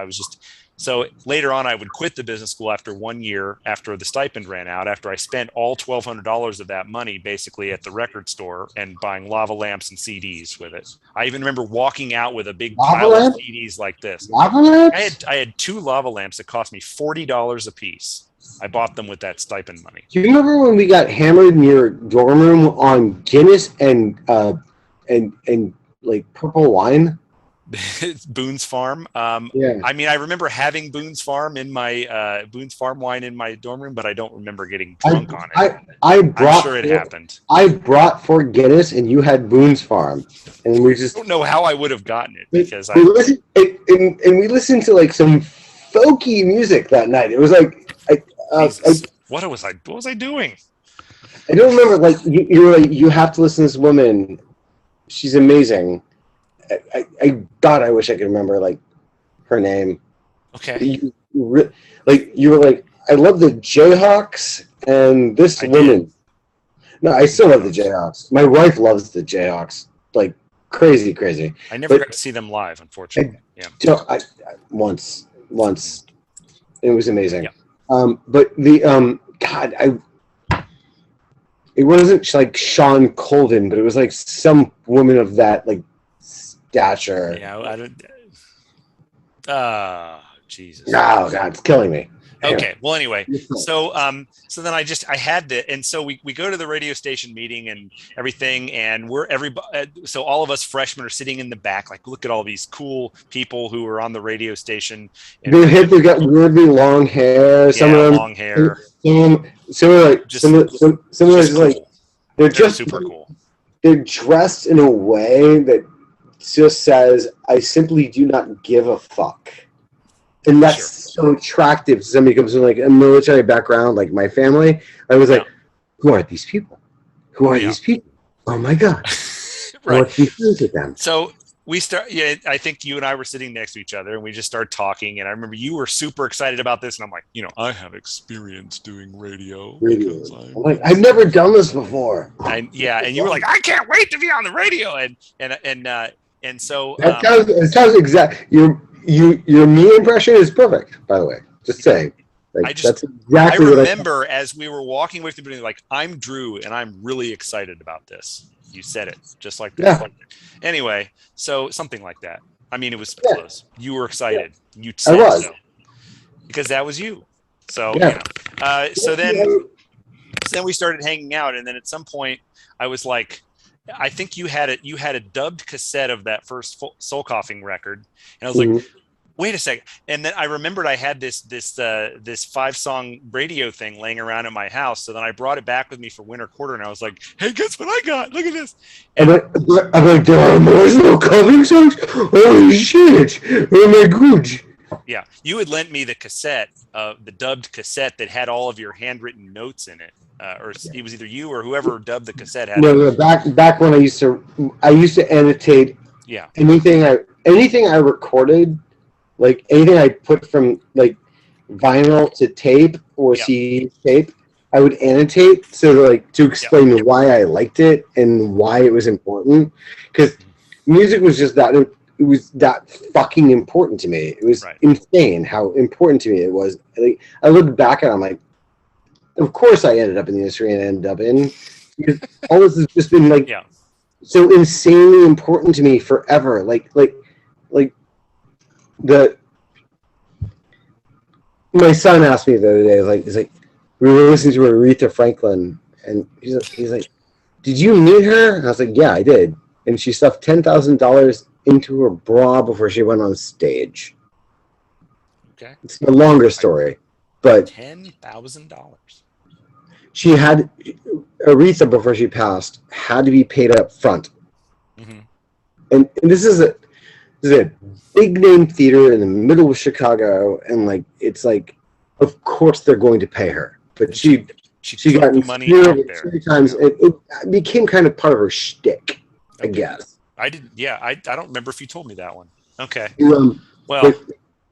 So later on, I would quit the business school after 1 year, after the stipend ran out, after I spent all $1,200 of that money basically at the record store and buying lava lamps and CDs with it. I even remember walking out with a big pile of CDs like this. Lava lamps? I had 2 lava lamps that cost me $40 a piece. I bought them with that stipend money. Do you remember when we got hammered in your dorm room on Guinness and like purple wine? Boone's Farm. I mean, I remember having Boone's Farm in my Boone's Farm wine in my dorm room, but I don't remember getting drunk on it. I'm sure it happened. I brought 4 Guinness, and you had Boone's Farm, and we just I don't know how I would have gotten it because we listened to like some folky music that night. It was like, what was I doing? I don't remember. Like you were like, you have to listen to this woman. She's amazing. I wish I could remember like her name. Okay. You were like, I love the Jayhawks and this woman. No, I still love the Jayhawks. My wife loves the Jayhawks like crazy. I never got to see them live, unfortunately. Once it was amazing. Yeah. But the it wasn't like Sean Colvin, but it was like some woman of that like stature. Yeah, I don't. Jesus. Oh God, it's killing me. Okay. Well, anyway, so then I had to, and so we go to the radio station meeting and everything, and so all of us freshmen are sitting in the back, like, look at all these cool people who are on the radio station. They've got weirdly long hair. Some of them long hair. Some are like some of them cool. Like they're just super cool. They're dressed in a way that just says, "I simply do not give a fuck," and that's so attractive to somebody who comes from like a military background, like my family. I was like, "Who are these people? Who are these people? Oh my God!" Right. What's the difference with them? So we start. Yeah, I think you and I were sitting next to each other, and we just started talking. And I remember you were super excited about this, and I'm like, I have experience doing radio. I'm like, I've never done this before. And you were like, I can't wait to be on the radio, and so it sounds exact. Your me impression is perfect, by the way. Just saying. Like, that's exactly I remember as we were walking away from the building, like, I'm Drew, and I'm really excited about this. You said it just like that. Yeah. Anyway, so something like that. I mean, it was close. You were excited. Yeah. You said so because that was you. So so then we started hanging out, and then at some point I was like, I think you had a dubbed cassette of that first Soul Coughing record, and I was like, wait a second. And then I remembered I had this 5-song radio thing laying around in my house. So then I brought it back with me for winter quarter, and I was like, hey, guess what I got? Look at this. And I'm like, there are more Soul Coughing songs? Holy shit. Oh my God. Yeah. You had lent me the cassette, the dubbed cassette that had all of your handwritten notes in it. Or it was either you or whoever dubbed the cassette had back when I used to annotate anything I recorded. Like anything I put from like vinyl to tape or CD tape, I would annotate to explain why I liked it and why it was important. Because music was just that it was that fucking important to me. It was insane how important to me it was. Like I look back at it, I'm like, of course I ended up in the industry and ended up in. Because all this has just been like so insanely important to me forever. My son asked me the other day, he's like, we were listening to Aretha Franklin, and he's like, did you meet her? And I was like, yeah, I did. And she stuffed $10,000 into her bra before she went on stage. Okay. It's a longer story, but $10,000. she had Aretha before she passed had to be paid up front. Mm-hmm. And this is a big name theater in the middle of Chicago, and like it's like, of course they're going to pay her, but she got the money out there 3 times. Yeah. It became kind of part of her shtick, I guess. I didn't. Yeah, I don't remember if you told me that one. Okay. Well,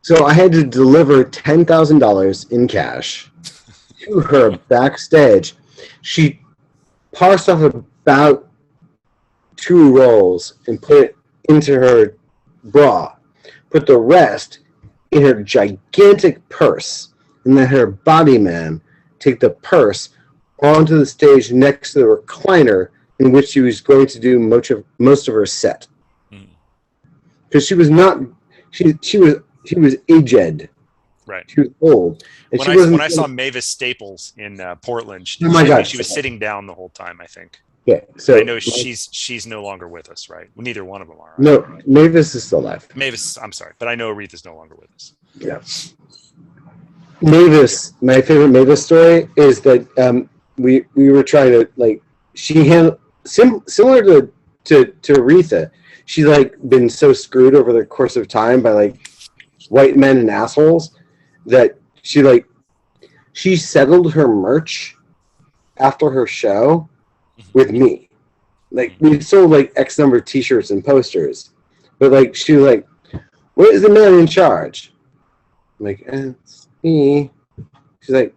so I had to deliver $10,000 in cash to her backstage. She parsed off about 2 rolls and put it into her bra, put the rest in her gigantic purse, and then her body man take the purse onto the stage next to the recliner in which she was going to do most of her set. Because she was not, she was aged. Right. She was old. And when I saw Mavis Staples in Portland, she was sitting down the whole time, I think. Yeah, so I know she's no longer with us, right? Well, neither one of them are. Right? No, Mavis is still alive. Mavis, I'm sorry, but I know Aretha's no longer with us. Yeah. Mavis, my favorite Mavis story is that we were trying to like she handled similar to Aretha. She's like been so screwed over the course of time by like white men and assholes that she settled her merch after her show with me. Like we sold like X number of T-shirts and posters, but like she was like, "What is the man in charge?" I'm like, "It's me." She's like,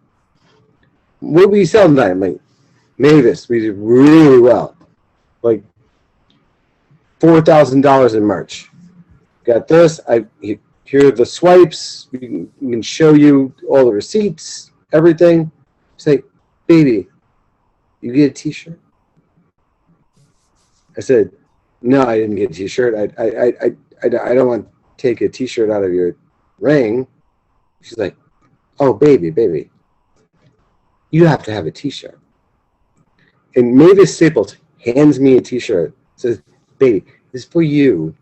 "What we sell tonight?" I'm like, "Mavis, we did really well, like $4,000 in merch. Got this. Here are the swipes. We can show you all the receipts, everything." She's like, "Baby, you get a T-shirt?" I said, "No, I didn't get a T-shirt. I don't want to take a T-shirt out of your ring." She's like, "Oh, baby, you have to have a T-shirt." And Mavis Staples hands me a T-shirt. Says, "Baby, this is for you.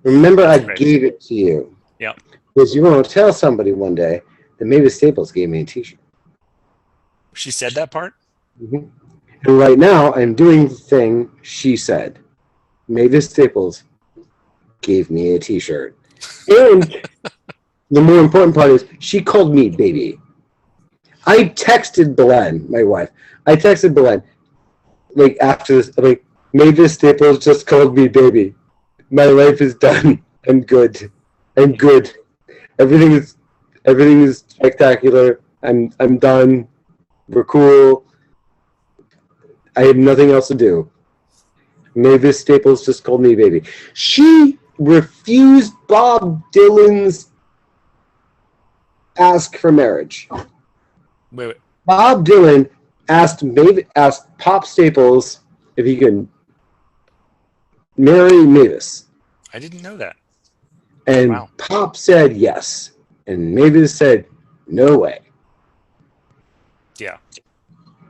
Remember, I gave it to you. Yeah. Because you're going to tell somebody one day that Mavis Staples gave me a T-shirt." She said that part? Mm-hmm. And right now, I'm doing the thing she said. Mavis Staples gave me a T-shirt. And the more important part is she called me baby. I texted Belen, my wife. I texted Belen, like, after this, like, Mavis Staples just called me baby. My life is done. I'm good. Everything is spectacular. I'm done. We're cool. I have nothing else to do. Mavis Staples just called me baby. She refused Bob Dylan's ask for marriage. Wait. Bob Dylan asked Pop Staples if he could marry Mavis. I didn't know that. And wow. Pop said yes. And Mavis said, "No way." Yeah.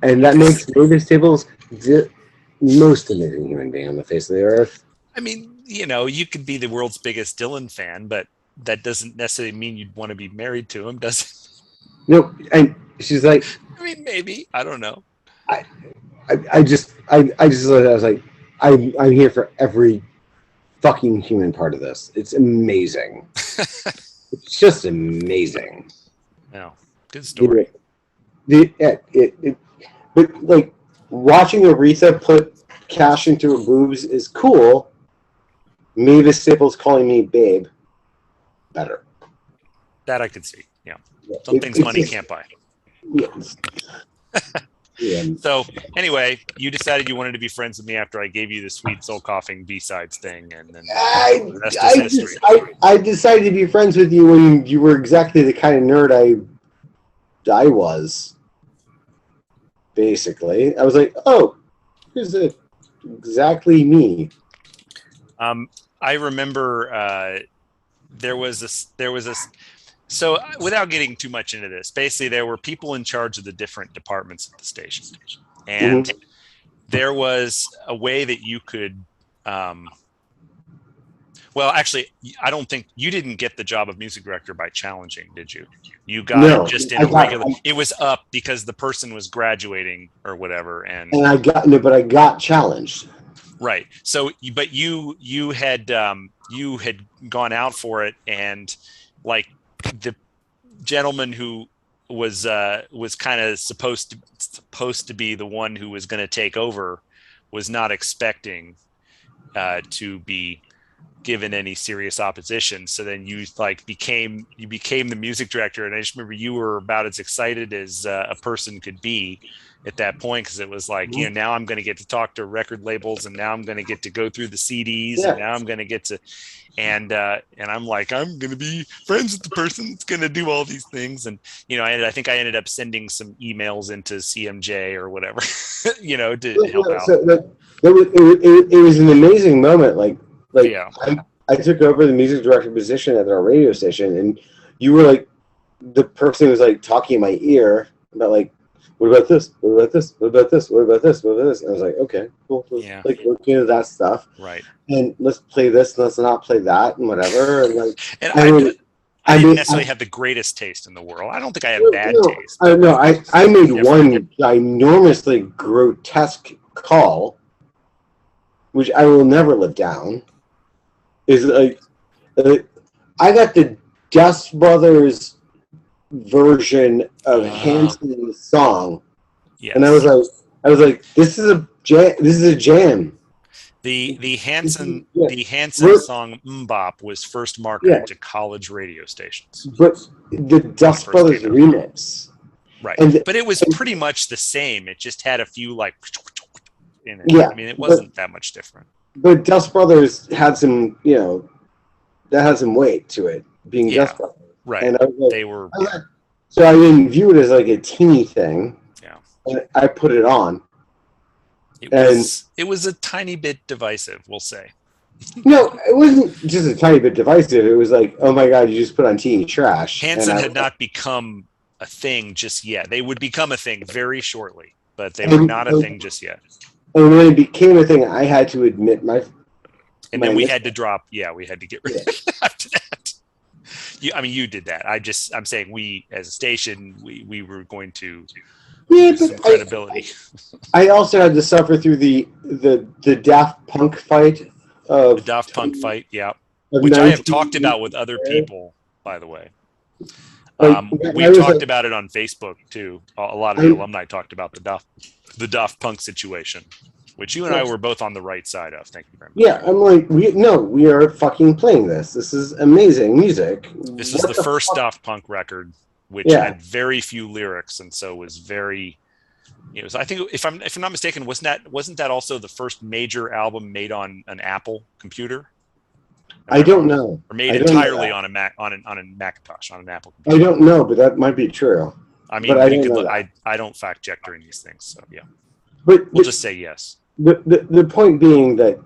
And that makes Mavis Staples the most amazing human being on the face of the earth. I mean, you could be the world's biggest Dylan fan, but that doesn't necessarily mean you'd want to be married to him, does it? No, and she's like, I mean, maybe. I don't know. I was like, I'm here for every fucking human part of this. It's amazing. It's just amazing. Yeah, good story. But like watching Aretha put cash into her boobs is cool. Mavis Staples calling me babe, better. That I could see. Yeah, some things money can't buy. Yes. Yeah. So anyway, you decided you wanted to be friends with me after I gave you the sweet soul coughing B-sides thing, and then the rest is history. I decided to be friends with you when you were exactly the kind of nerd I was. Basically, I was like, "Oh, here's exactly me." I remember there was this. So without getting too much into this, basically there were people in charge of the different departments at the station, and there was a way that you could Well, actually, I don't think you didn't get the job of music director by challenging, did you? You got it just in a regular. It was up because the person was graduating or whatever, and I got challenged. Right. So, but you had gone out for it, and like the gentleman who was kind of supposed to be the one who was going to take over was not expecting to be given any serious opposition. So then you became the music director, and I just remember you were about as excited as a person could be at that point, because it was like, you know, now I'm going to get to talk to record labels, and now I'm going to get to go through the CDs, and now I'm going to get to, and I'm like, I'm going to be friends with the person that's going to do all these things, and you know, I think I ended up sending some emails into CMJ or whatever, you know, to help out. So it was an amazing moment. Like yeah. I took over the music director position at our radio station, and you were like the person who was like talking in my ear about like, what about this? What about this? What about this? What about this? What about this? And I was like, okay, cool. Yeah. Like looking at that stuff. Right. And let's play this, let's not play that, and whatever. And like, and I didn't necessarily have the greatest taste in the world. I don't think I had bad taste. I made one ginormously grotesque call, which I will never live down. Is like, I got the Dust Brothers version of Hanson's song, and I was like, this is a jam. The Hanson song "Mbop" was first marketed to college radio stations, but the Dust Brothers remix, right? But it was pretty much the same. It just had a few like in it. Yeah, I mean, it wasn't that much different. But Dust Brothers had some, you know, that had some weight to it, being Dust Brothers. Right. And I was like, they were. So I didn't view it as like a teeny thing. Yeah. And I put it on. It was a tiny bit divisive, we'll say. No, it wasn't just a tiny bit divisive. It was like, oh my God, you just put on teeny trash. Hanson had not become a thing just yet. They would become a thing very shortly, but they were not a thing just yet. And when it became a thing, I had to admit and then we had to drop. Yeah, we had to get rid of it after that. You did that. I'm saying we as a station, we were going to lose some credibility. I also had to suffer through the Daft Punk fight. The Daft Punk fight, yeah. Which I have talked about with other people, by the way. We talked about it on Facebook too. A lot of the alumni talked about the Daft Punk situation, which you and I were both on the right side of. Thank you very much. Yeah, I'm like, we are fucking playing this. This is amazing music. This is the first Daft Punk record, which had very few lyrics, and so was very. You know, so I think if I'm not mistaken, wasn't that also the first major album made on an Apple computer? I don't know. Or made entirely on a Macintosh, on an Apple computer. I don't know, but that might be true. I mean, I don't fact check during these things, so yeah. But we'll just say yes. The point being that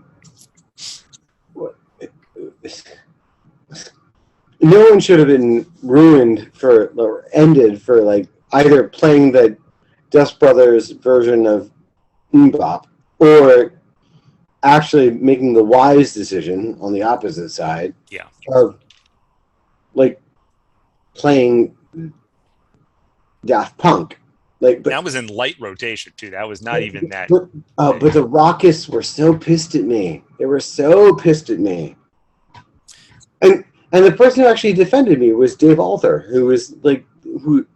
no one should have been ruined or ended for like either playing the Dust Brothers version of Mbop or actually making the wise decision on the opposite side of like playing Daft Punk. Like, but that was in light rotation too. That was not even that. But the Rockists were so pissed at me. They were so pissed at me. And the person who actually defended me was Dave Alter, who was like who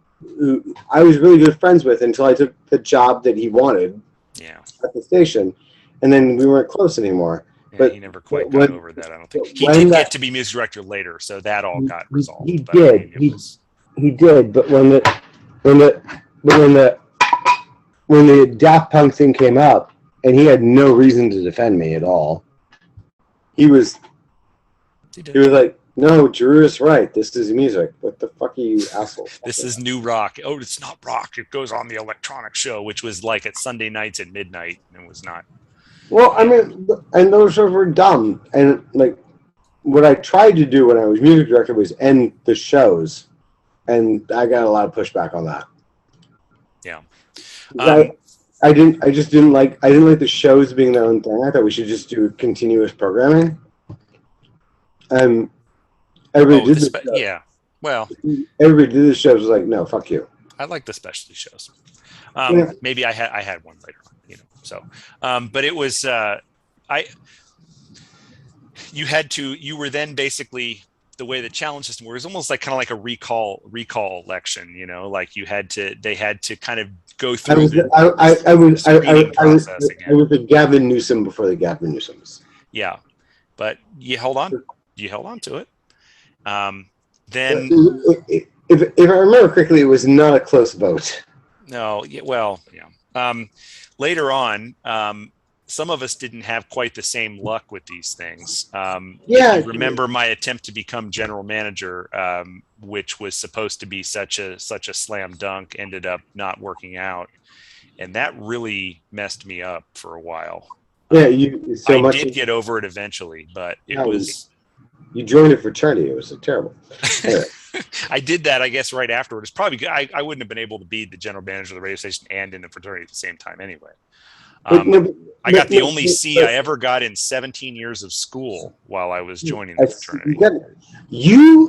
I was really good friends with until I took the job that he wanted at the station, and then we weren't close anymore. Yeah, but he never quite got over that. I don't think he did get to be music director later, so that all got resolved. He did. He did. But when the Daft Punk thing came up, and he had no reason to defend me at all, he was like, "No, Drew is right. This is music. What the fuck are you assholes? This is new rock. Oh, it's not rock. It goes on the electronic show, which was like at Sunday nights at midnight, and it was not." Well, I mean, and those shows were dumb. And like, what I tried to do when I was music director was end the shows, and I got a lot of pushback on that. Yeah. I just didn't like the shows being their own thing. I thought we should just do continuous programming. Everybody did this. Yeah. Well, everybody did the shows. Was like, no, fuck you. I like the specialty shows. Yeah. Maybe I had one later on, you know. So, but it was you were then basically, the way the challenge system works, almost like kind of like a recall election, you know, like they had to kind of go through I was the Gavin Newsom before the Gavin Newsoms. Yeah, but you held on to it. Then if I remember correctly, it was not a close vote. No, well, yeah. Later on, some of us didn't have quite the same luck with these things. You remember my attempt to become general manager, which was supposed to be such a slam dunk, ended up not working out, and that really messed me up for a while. Yeah, I did get over it eventually, but it was. You joined a fraternity. It was terrible. Anyway. I did that, I guess, right afterward. It's probably good. I wouldn't have been able to be the general manager of the radio station and in the fraternity at the same time anyway. I got the only C I ever got in 17 years of school while I was joining the fraternity.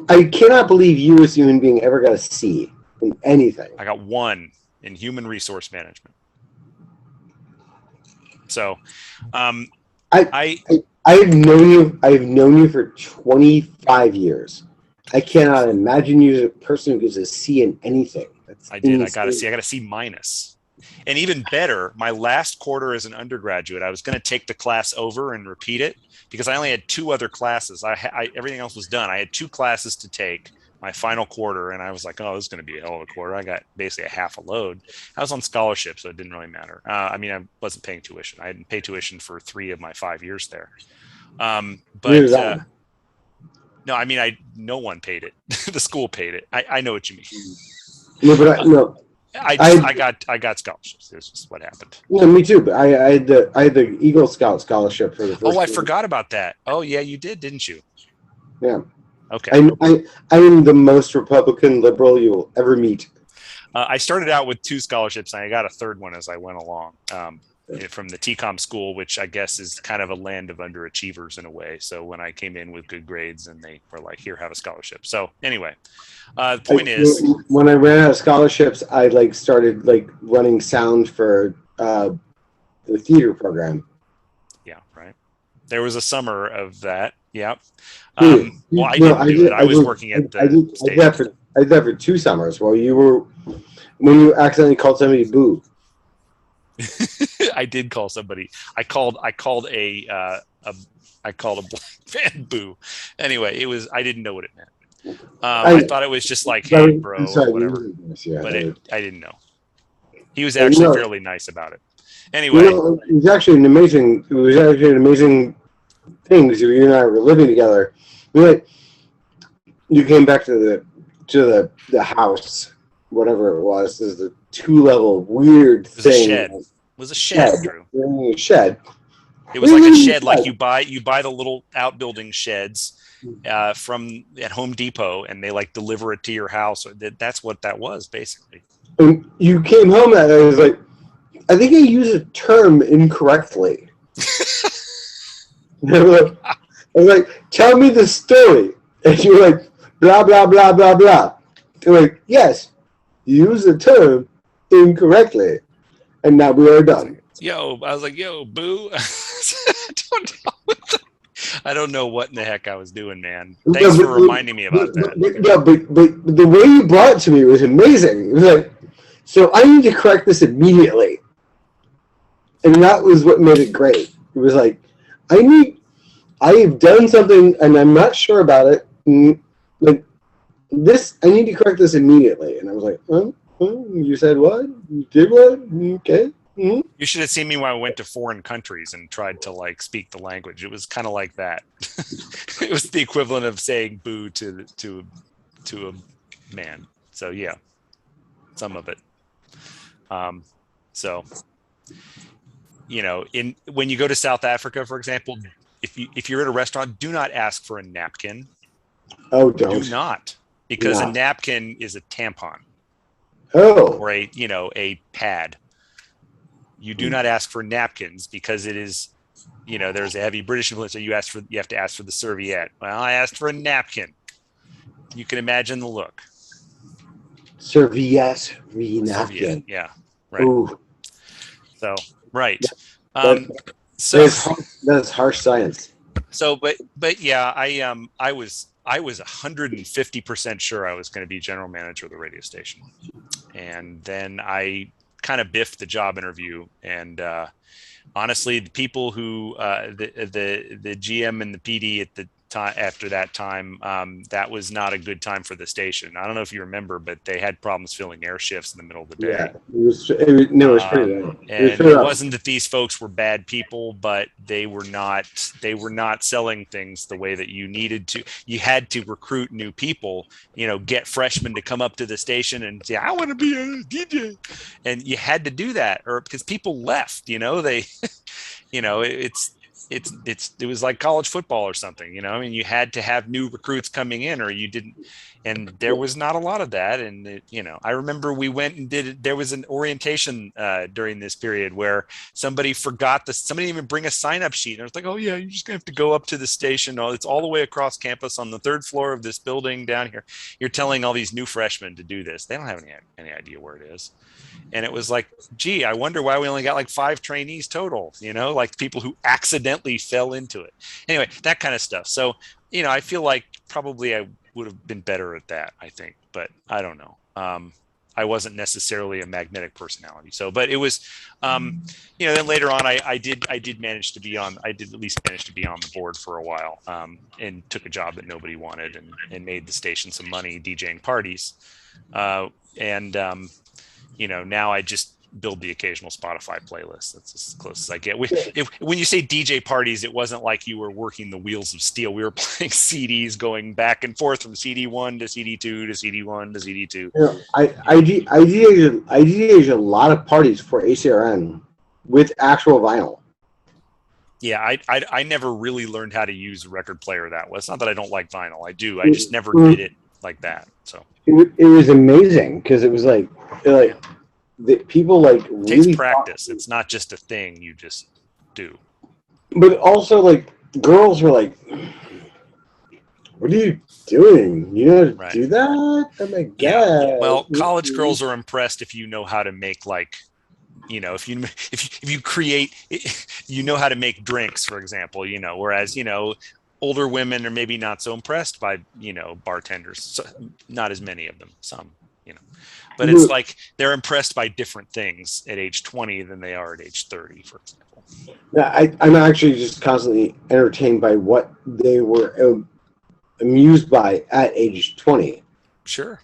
I cannot believe you as a human being ever got a C in anything. I got 1 in human resource management. So, I've known you for 25 years. I cannot imagine you as a person who gets a C in anything. I did. I got a C. I got a C minus. And even better, my last quarter as an undergraduate, I was going to take the class over and repeat it because I only had 2 other classes. Everything else was done. I had 2 classes to take my final quarter, and I was like, oh, this is going to be a hell of a quarter. I got basically a half a load. I was on scholarship, so it didn't really matter. I mean, I wasn't paying tuition. I hadn't paid tuition for 3 of my 5 years there. No, I mean, no one paid it. The school paid it. I know what you mean. No, but I got scholarships. It's just what happened. Yeah, me too. But I had the Eagle Scout scholarship for the first. Oh, I forgot about that. Oh, yeah, you did, didn't you? Yeah. Okay. I am the most Republican liberal you will ever meet. I started out with 2 scholarships, and I got a 3rd one as I went along. From the TCOM school, which I guess is kind of a land of underachievers in a way. So when I came in with good grades, and they were like, "Here, have a scholarship." So anyway, the point is, when I ran out of scholarships, I started running sound for the theater program. Yeah, right. There was a summer of that. Yeah. Well, I didn't do it. I was working at the. I did that for 2 summers. When you accidentally called somebody boo. I did call somebody. I called a black fan boo. Anyway, it was. I didn't know what it meant. I thought it was just like, hey, bro, or whatever. But I didn't know. He was actually fairly nice about it. Anyway, it was actually an amazing thing because you and I were living together. You came back to the house, whatever it was. There's the 2-level weird thing. It was a shed, Drew. A shed. It was like a shed, like you buy the little outbuilding sheds from at Home Depot, and they deliver it to your house. That's what that was basically. And you came home and I was like, I think I used a term incorrectly. I was like, tell me the story, and you were like, blah blah blah blah blah. I'm like, yes, you used the term incorrectly, and now we are done. I was like, yo, boo. I don't know what in the heck I was doing, man. Thanks for reminding me about that. But the way you brought it to me was amazing. It was like, so I need to correct this immediately, and that was what made it great. It was like, I have done something, and I'm not sure about it. I need to correct this immediately, and I was like, you said what? You did what? Okay. Mm-hmm. You should have seen me when I went to foreign countries and tried to speak the language. It was kind of like that. It was the equivalent of saying boo to a man. So yeah, some of it. So when you go to South Africa, for example, if you're at a restaurant, do not ask for a napkin. Oh, don't. Do not, because a napkin is a tampon. Oh. Or a pad. You do not ask for napkins because it is, there's a heavy British influence. So you have to ask for the serviette. Well, I asked for a napkin. You can imagine the look. Serviette, napkin. Yeah. Right. Ooh. So, right. So that's harsh science. So, but yeah, I was 150% sure I was going to be general manager of the radio station. And then I kind of biffed the job interview. And honestly, the people who, the GM and the PD at the time, after that time, that was not a good time for the station. I don't know if you remember, but they had problems filling air shifts in the middle of the day. Yeah, it was pretty bad. And it wasn't that these folks were bad people, but they were not selling things the way that you needed to. You had to recruit new people, get freshmen to come up to the station and say, I want to be a DJ. And you had to do that, or because people left, they, it was like college football or something, you had to have new recruits coming in or you didn't. And there was not a lot of that. And, I remember we went and there was an orientation during this period where somebody somebody didn't even bring a sign-up sheet. And I was like, oh yeah, you're just gonna have to go up to the station. Oh, it's all the way across campus on the 3rd floor of this building down here. You're telling all these new freshmen to do this. They don't have any idea where it is. And it was like, gee, I wonder why we only got like 5 trainees total, like people who accidentally fell into it. Anyway, that kind of stuff. So, I feel like probably I would have been better at that, I think, but I don't know. I wasn't necessarily a magnetic personality. So, but it was, then later on, I did at least manage to be on the board for a while, and took a job that nobody wanted and made the station some money DJing parties. Now I just build the occasional Spotify playlist. That's as close as I get. When you say DJ parties, it wasn't like you were working the wheels of steel. We were playing CDs going back and forth from CD1 to CD2 to CD1 to CD2. I DJed a lot of parties for ACRN with actual vinyl. Yeah, I never really learned how to use a record player that way. It's not that I don't like vinyl. I do. I just never did it like that. So it was amazing because it was like the people like it takes practice. It's not just a thing you just do. But also, like, girls were like, "What are you doing? You know how to do that? Oh my god!" Yeah. Well, college girls are impressed if you know how to make if you create, how to make drinks, for example. Whereas older women are maybe not so impressed by bartenders. So, not as many of them. Some. But it's like they're impressed by different things at age 20 than they are at age 30, for example. Yeah, I'm actually just constantly entertained by what they were amused by at age 20. Sure.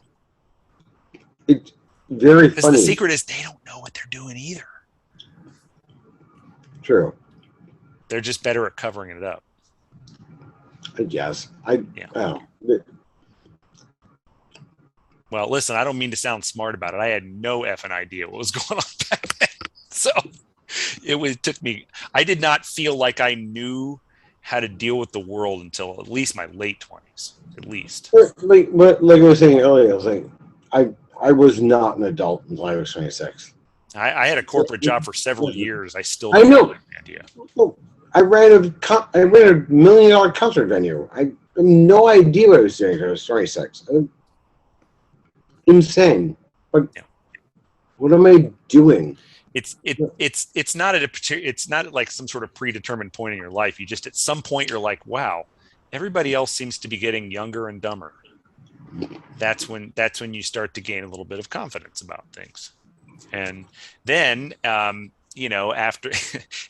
It's very funny. Because the secret is they don't know what they're doing either. True. They're just better at covering it up. I guess. Well, listen, I don't mean to sound smart about it. I had no effing idea what was going on back then. So it took me, I did not feel like I knew how to deal with the world until at least my late 20s, at least. Like I was saying earlier, I was like, I was not an adult until I was 26. I had a corporate job for several years. I still don't have an idea. I ran a $1 million concert venue. I have no idea what I was doing until I was 26. Insane. But what am I doing? It's not it's not like some sort of predetermined point in your life. You just at some point you're like, wow, everybody else seems to be getting younger and dumber. That's when you start to gain a little bit of confidence about things. And then after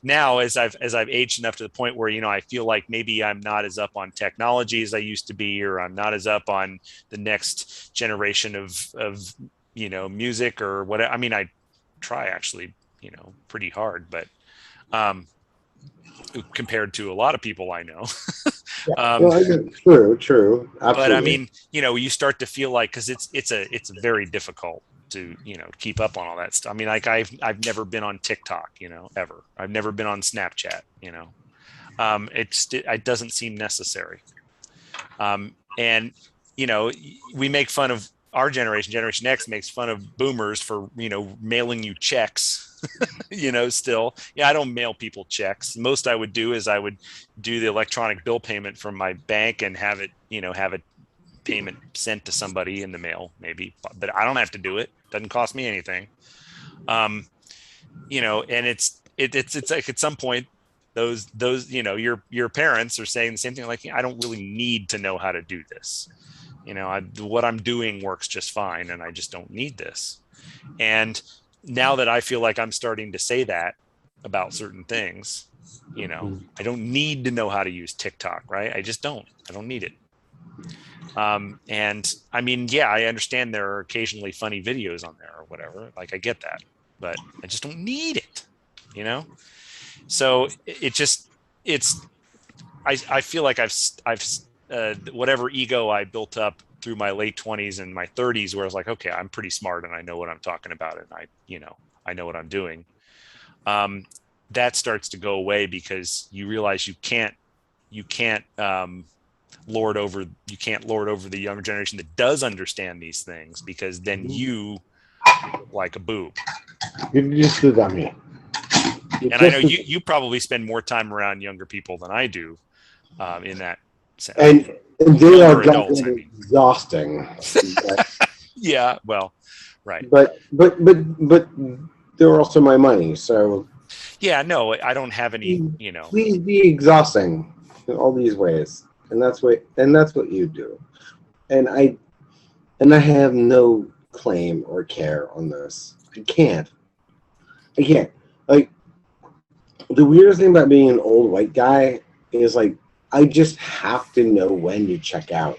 now as I've aged enough to the point where I feel like maybe I'm not as up on technology as I used to be, or I'm not as up on the next generation of music or whatever. I mean, I try actually pretty hard, but compared to a lot of people I know. True. Absolutely. But I mean, you start to feel like, because it's very difficult to keep up on all that stuff. I mean, like I've never been on TikTok, ever. I've never been on Snapchat, it doesn't seem necessary. And we make fun of our generation X makes fun of boomers for mailing you checks Still. Yeah, I don't mail people checks. Most I would do is I would do the electronic bill payment from my bank and have it payment sent to somebody in the mail, maybe, but I don't have to do it. Doesn't cost me anything. And it's like at some point, those your parents are saying the same thing. Like, I don't really need to know how to do this. What I'm doing works just fine, and I just don't need this. And now that I feel like I'm starting to say that about certain things, I don't need to know how to use TikTok, right? I don't need it. And I mean, yeah, I understand there are occasionally funny videos on there or whatever. Like, I get that, but I just don't need it, So I feel like I've whatever ego I built up through my late 20s and my 30s, where I was like, okay, I'm pretty smart and I know what I'm talking about, and I know what I'm doing. That starts to go away because you realize you can't lord over the younger generation that does understand these things, because then you like a boob. You're just a dummy. And I know you probably spend more time around younger people than I do, in that sense. And they are adults, exhausting. Yeah, well, right. But they're also my money, so. Yeah, no, I don't have any. Please be exhausting in all these ways, and that's what you do, and I have no claim or care on this. I can't. Like, the weirdest thing about being an old white guy is, like, I just have to know when to check out.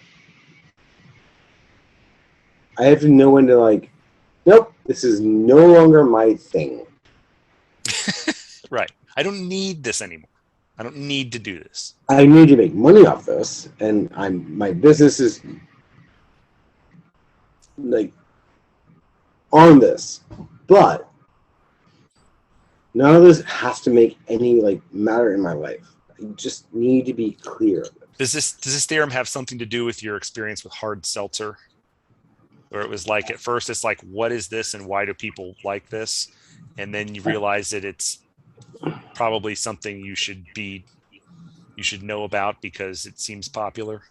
I have to know when to, like, nope, this is no longer my thing. Right. I don't need this anymore. I don't need to do this. I need to make money off this, and my business is, like, on this, but none of this has to make any, like, matter in my life. I just need to be clear. Does this theorem have something to do with your experience with hard seltzer? Where it was like, at first it's like, what is this and why do people like this? And then you realize that it's probably something you should know about because it seems popular.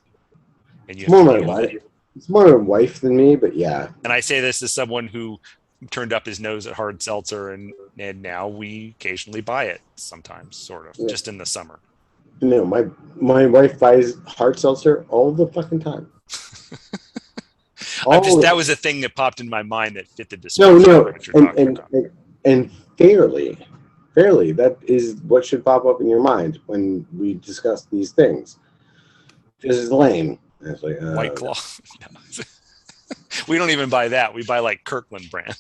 And you more my wife. It's more my wife than me, but yeah. And I say this as someone who turned up his nose at hard seltzer, and now we occasionally buy it sometimes, sort of, just in the summer. No, my wife buys hard seltzer all the fucking time. That was a thing that popped in my mind that fit the description. No, and fairly, that is what should pop up in your mind when we discuss these things. This is lame. It's like, White Claw. We don't even buy that. We buy like Kirkland brand.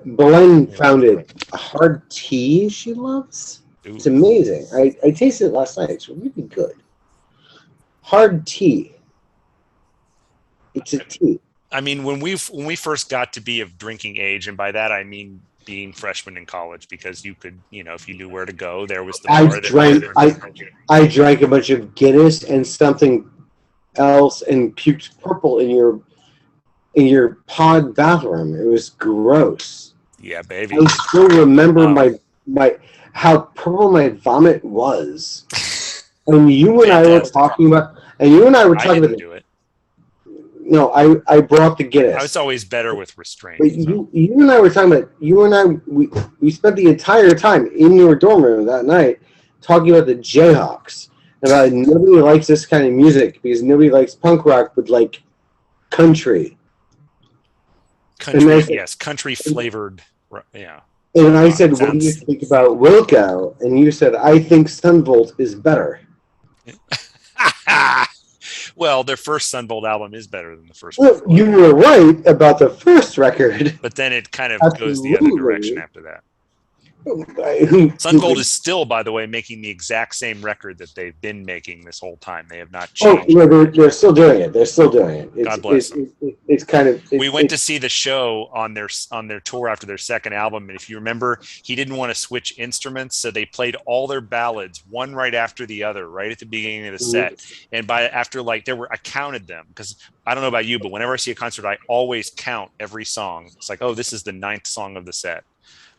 Belen founded a hard tea she loves. Ooh. It's amazing. I tasted it last night. It's really good. Hard tea. It's a tea. I mean, when we first got to be of drinking age, and by that I mean being freshmen in college, because you could, if you knew where to go, there was the bar. I drank a bunch of Guinness and something else and puked purple in your pod bathroom. It was gross. Yeah, baby. I still remember my how purple my vomit was. And you and I were talking about. And you and I were talking about. Do it. No, I brought the Guinness. I was always better with restraint. But you and I were talking about. You and I we spent the entire time in your dorm room that night talking about the Jayhawks. About nobody likes this kind of music because nobody likes punk rock, but like country. Yes, country flavored. Yeah. And I said, what do you think about Wilco? And you said, I think Sunvolt is better. Well, their first Sunvolt album is better than the first one. Well, you were right about the first record. But then it kind of goes the other direction after that. Sun Gold is still, by the way, making the exact same record that they've been making this whole time. They have not changed. Oh, no, they're still doing it. They're still doing it. God bless them. It's kind of. We went to see the show on their tour after their second album, and if you remember, he didn't want to switch instruments, so they played all their ballads one right after the other, right at the beginning of the set. And I counted them because I don't know about you, but whenever I see a concert, I always count every song. It's like, oh, this is the 9th song of the set.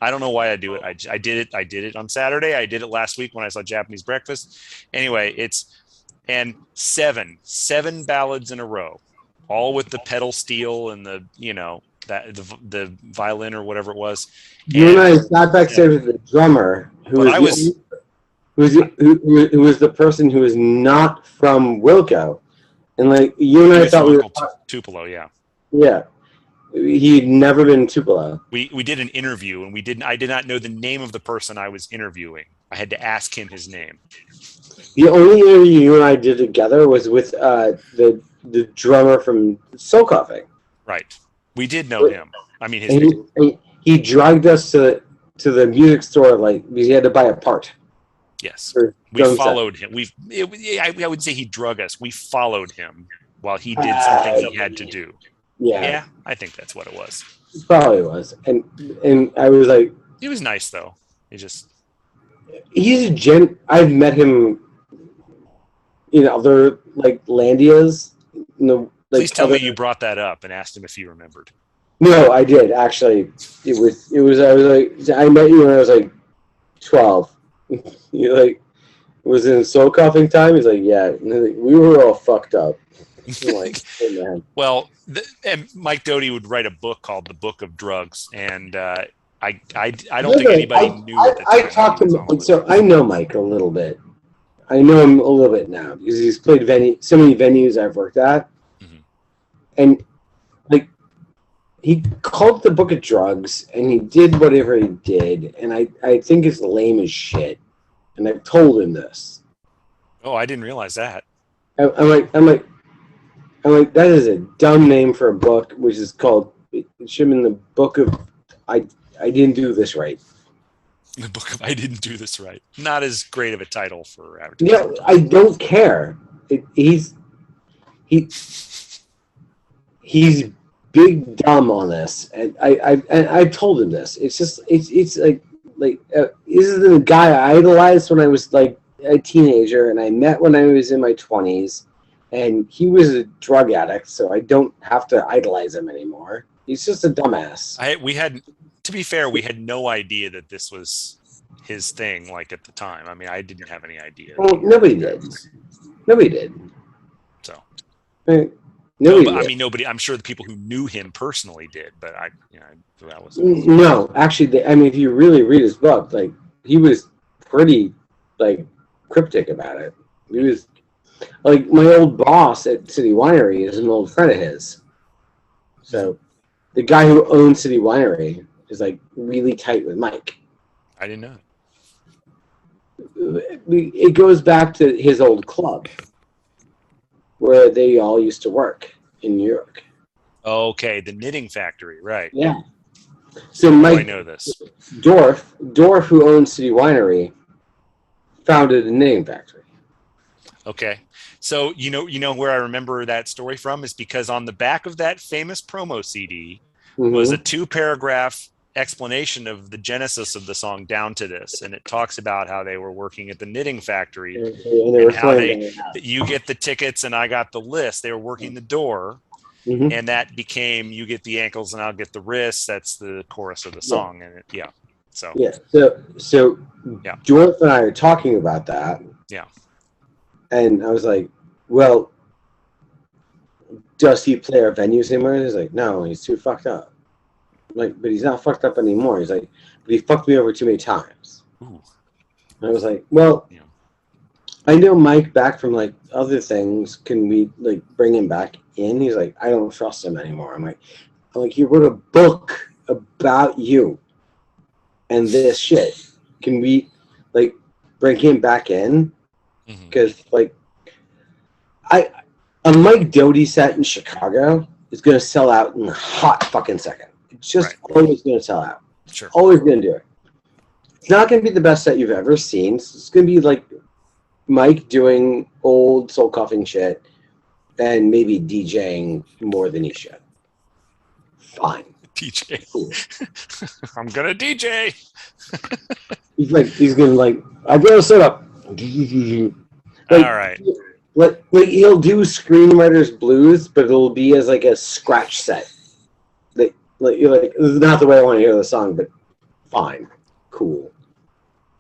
I don't know why I do it. I did it on Saturday. I did it last week when I saw Japanese Breakfast. Anyway, and seven ballads in a row, all with the pedal steel and the violin or whatever it was. You and I sat backstage with the drummer who was the person who was not from Wilco, and like you and I thought we were Tupelo, yeah. He'd never been in Tupelo. We did an interview, and I did not know the name of the person I was interviewing. I had to ask him his name. The only interview you and I did together was with the drummer from Soul Coughing. Right. We did know him. I mean, he dragged us to the music store because he had to buy a part. Yes. We followed him. I would say he drug us. We followed him while he did something he had to do. Yeah, I think that's what it was. It probably was. And I was like... He was nice, though. He's a gent. I've met him in other, Landias. Please tell me you brought that up and asked him if he remembered. No, I did, actually. I met you when I was, 12. Was in Soul Coughing time? He's like, yeah. And we were all fucked up. I'm like, hey, man. Well, and Mike Doty would write a book called The Book of Drugs, and I don't think anybody knew at the time. I talked to him, so I know Mike a little bit. I know him a little bit now because he's played so many venues I've worked at, and he called The Book of Drugs, and he did whatever he did, and I think it's lame as shit, and I've told him this. Oh, I didn't realize that. I'm like, that is a dumb name for a book, which is called, it should have been The Book of, I Didn't Do This Right. The Book of I Didn't Do This Right. Not as great of a title for advertising. Yeah, I don't care. He's big dumb on this, and I told him this. It's just, it's like this is the guy I idolized when I was a teenager, and I met when I was in my 20s. And he was a drug addict, so I don't have to idolize him anymore. He's just a dumbass. To be fair, we had no idea that this was his thing, at the time. I mean, I didn't have any idea. Well, nobody did. Nobody did. So. Nobody. I'm sure the people who knew him personally did, but that was. No, actually, if you really read his book, he was pretty, cryptic about it. He was. My old boss at City Winery is an old friend of his. So, the guy who owns City Winery is really tight with Mike. I didn't know. It goes back to his old club, where they all used to work in New York. Okay, the Knitting Factory, right? Yeah. So Mike, I know this. Dorf, who owns City Winery, founded a knitting factory. Okay. So, you know where I remember that story from is because on the back of that famous promo CD was a 2-paragraph explanation of the genesis of the song Down to This. And it talks about how they were working at the knitting factory and how you get the tickets and I got the list. They were working the door and that became you get the ankles and I'll get the wrists. That's the chorus of the song. And So Dorf and I are talking about that. Yeah. And I was like, well, does he play our venues anymore? He's like, no, he's too fucked up. I'm like, but he's not fucked up anymore. He's like, but he fucked me over too many times. Ooh. And I was like, well, I know Mike back from other things. Can we bring him back in? He's like, I don't trust him anymore. I'm like, he wrote a book about you and this shit. Can we bring him back in? Because a Mike Doty set in Chicago is going to sell out in a hot fucking second. It's just always going to sell out. Sure. Always going to do it. It's not going to be the best set you've ever seen. It's going to be like Mike doing old soul coughing shit and maybe DJing more than he should. Fine. DJ. Cool. I'm gonna DJ. he's gonna like, I got a setup. Like, all right. Like he'll do Screenwriter's Blues, but it'll be as like a scratch set. You're like, this is not the way I want to hear the song, but fine, cool.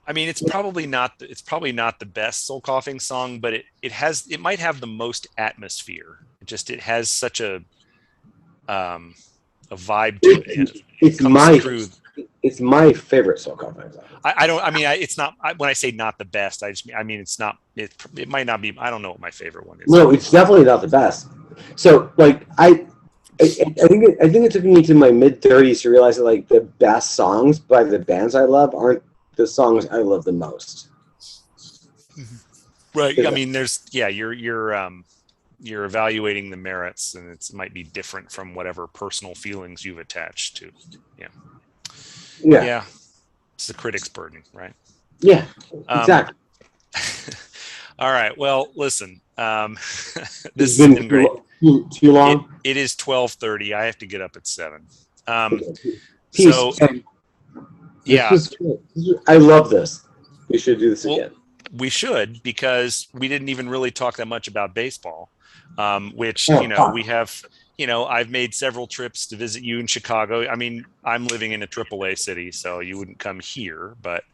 I mean, it's probably not the best soul coughing song, but it might have the most atmosphere. It has such a vibe to it. It's my favorite soul coughing song. It's not. When I say not the best, it's not. It might not be. I don't know what my favorite one is. No, it's definitely not the best. So like I think it took me to my mid-30s to realize that like the best songs by the bands I love aren't the songs I love the most. Right. I mean, you're evaluating the merits, and it might be different from whatever personal feelings you've attached to. Yeah. It's the critic's burden, right? Yeah, exactly. All right. Well, listen, this has been great. Too long? It is 12:30. I have to get up at 7. Peace. So, yeah. I love this. We should do this again. We should, because we didn't even really talk that much about baseball, which, we have, I've made several trips to visit you in Chicago. I mean, I'm living in a AAA city, so you wouldn't come here, but,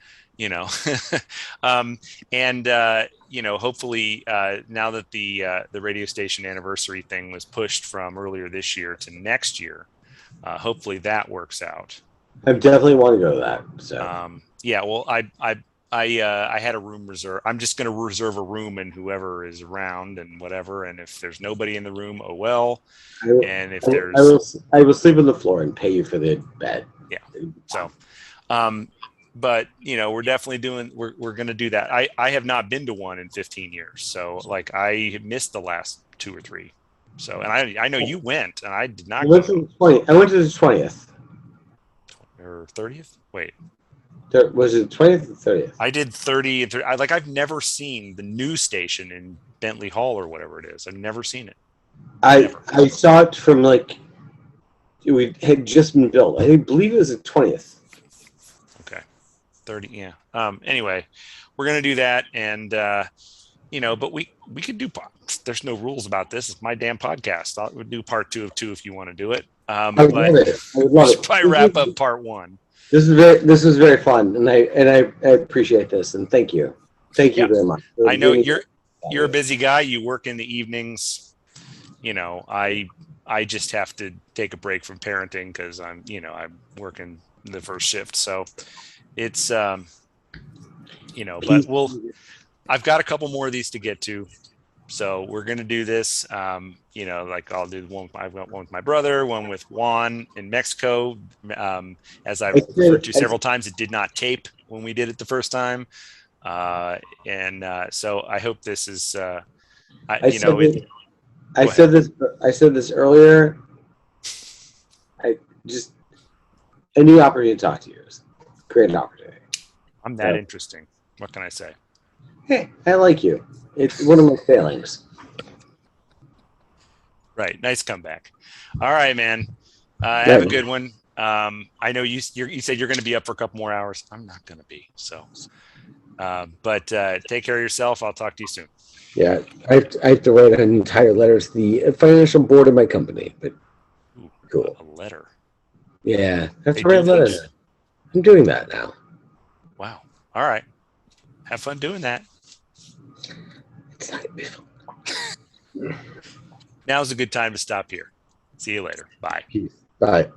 hopefully now that the radio station anniversary thing was pushed from earlier this year to next year, hopefully that works out. I definitely want to go to that. So well, I had a room reserved. I'm just going to reserve a room, and whoever is around and whatever. And if there's nobody in the room, oh well. And if I will sleep on the floor and pay you for the bed. Yeah. So, but we're definitely we're going to do that. I have not been to one in 15 years. So like I missed the last 2 or 3. So, and I know you went, and I did not. I went to the 20th. Or 30th? Wait. Was it 20th or 30th? I did 30. I've never seen the news station in Bentley Hall or whatever it is. I've never seen it. I saw it from like it had just been built. I believe it was the 20th. Okay, 30. Yeah. Anyway, we're gonna do that, and but we could do. There's no rules about this. It's my damn podcast. I would do part 2 of 2 if you want to do it. I would love it. I would love it. Probably wrap up part 1. This is very fun, and I appreciate this, and thank you very much. I know you're a busy guy. You work in the evenings. I just have to take a break from parenting because I'm working the first shift. So it's but I've got a couple more of these to get to. So we're going to do this, like I'll do one. I've got one with my brother, one with Juan in Mexico. As I've referred to several times, it did not tape when we did it the first time. So I hope this is, I said this earlier. A new opportunity to talk to you is a great opportunity. I'm that interesting. What can I say? Hey, I like you. It's one of my failings. Right. Nice comeback. All right, man. Have a good one. I know you said you're going to be up for a couple more hours. I'm not going to be. So, but take care of yourself. I'll talk to you soon. Yeah. I have to write an entire letter to the financial board of my company. But cool. A letter. Yeah. That's write letters. I'm doing that now. Wow. All right. Have fun doing that. It's not going to be fun. Now's a good time to stop here. See you later. Bye. Peace. Bye.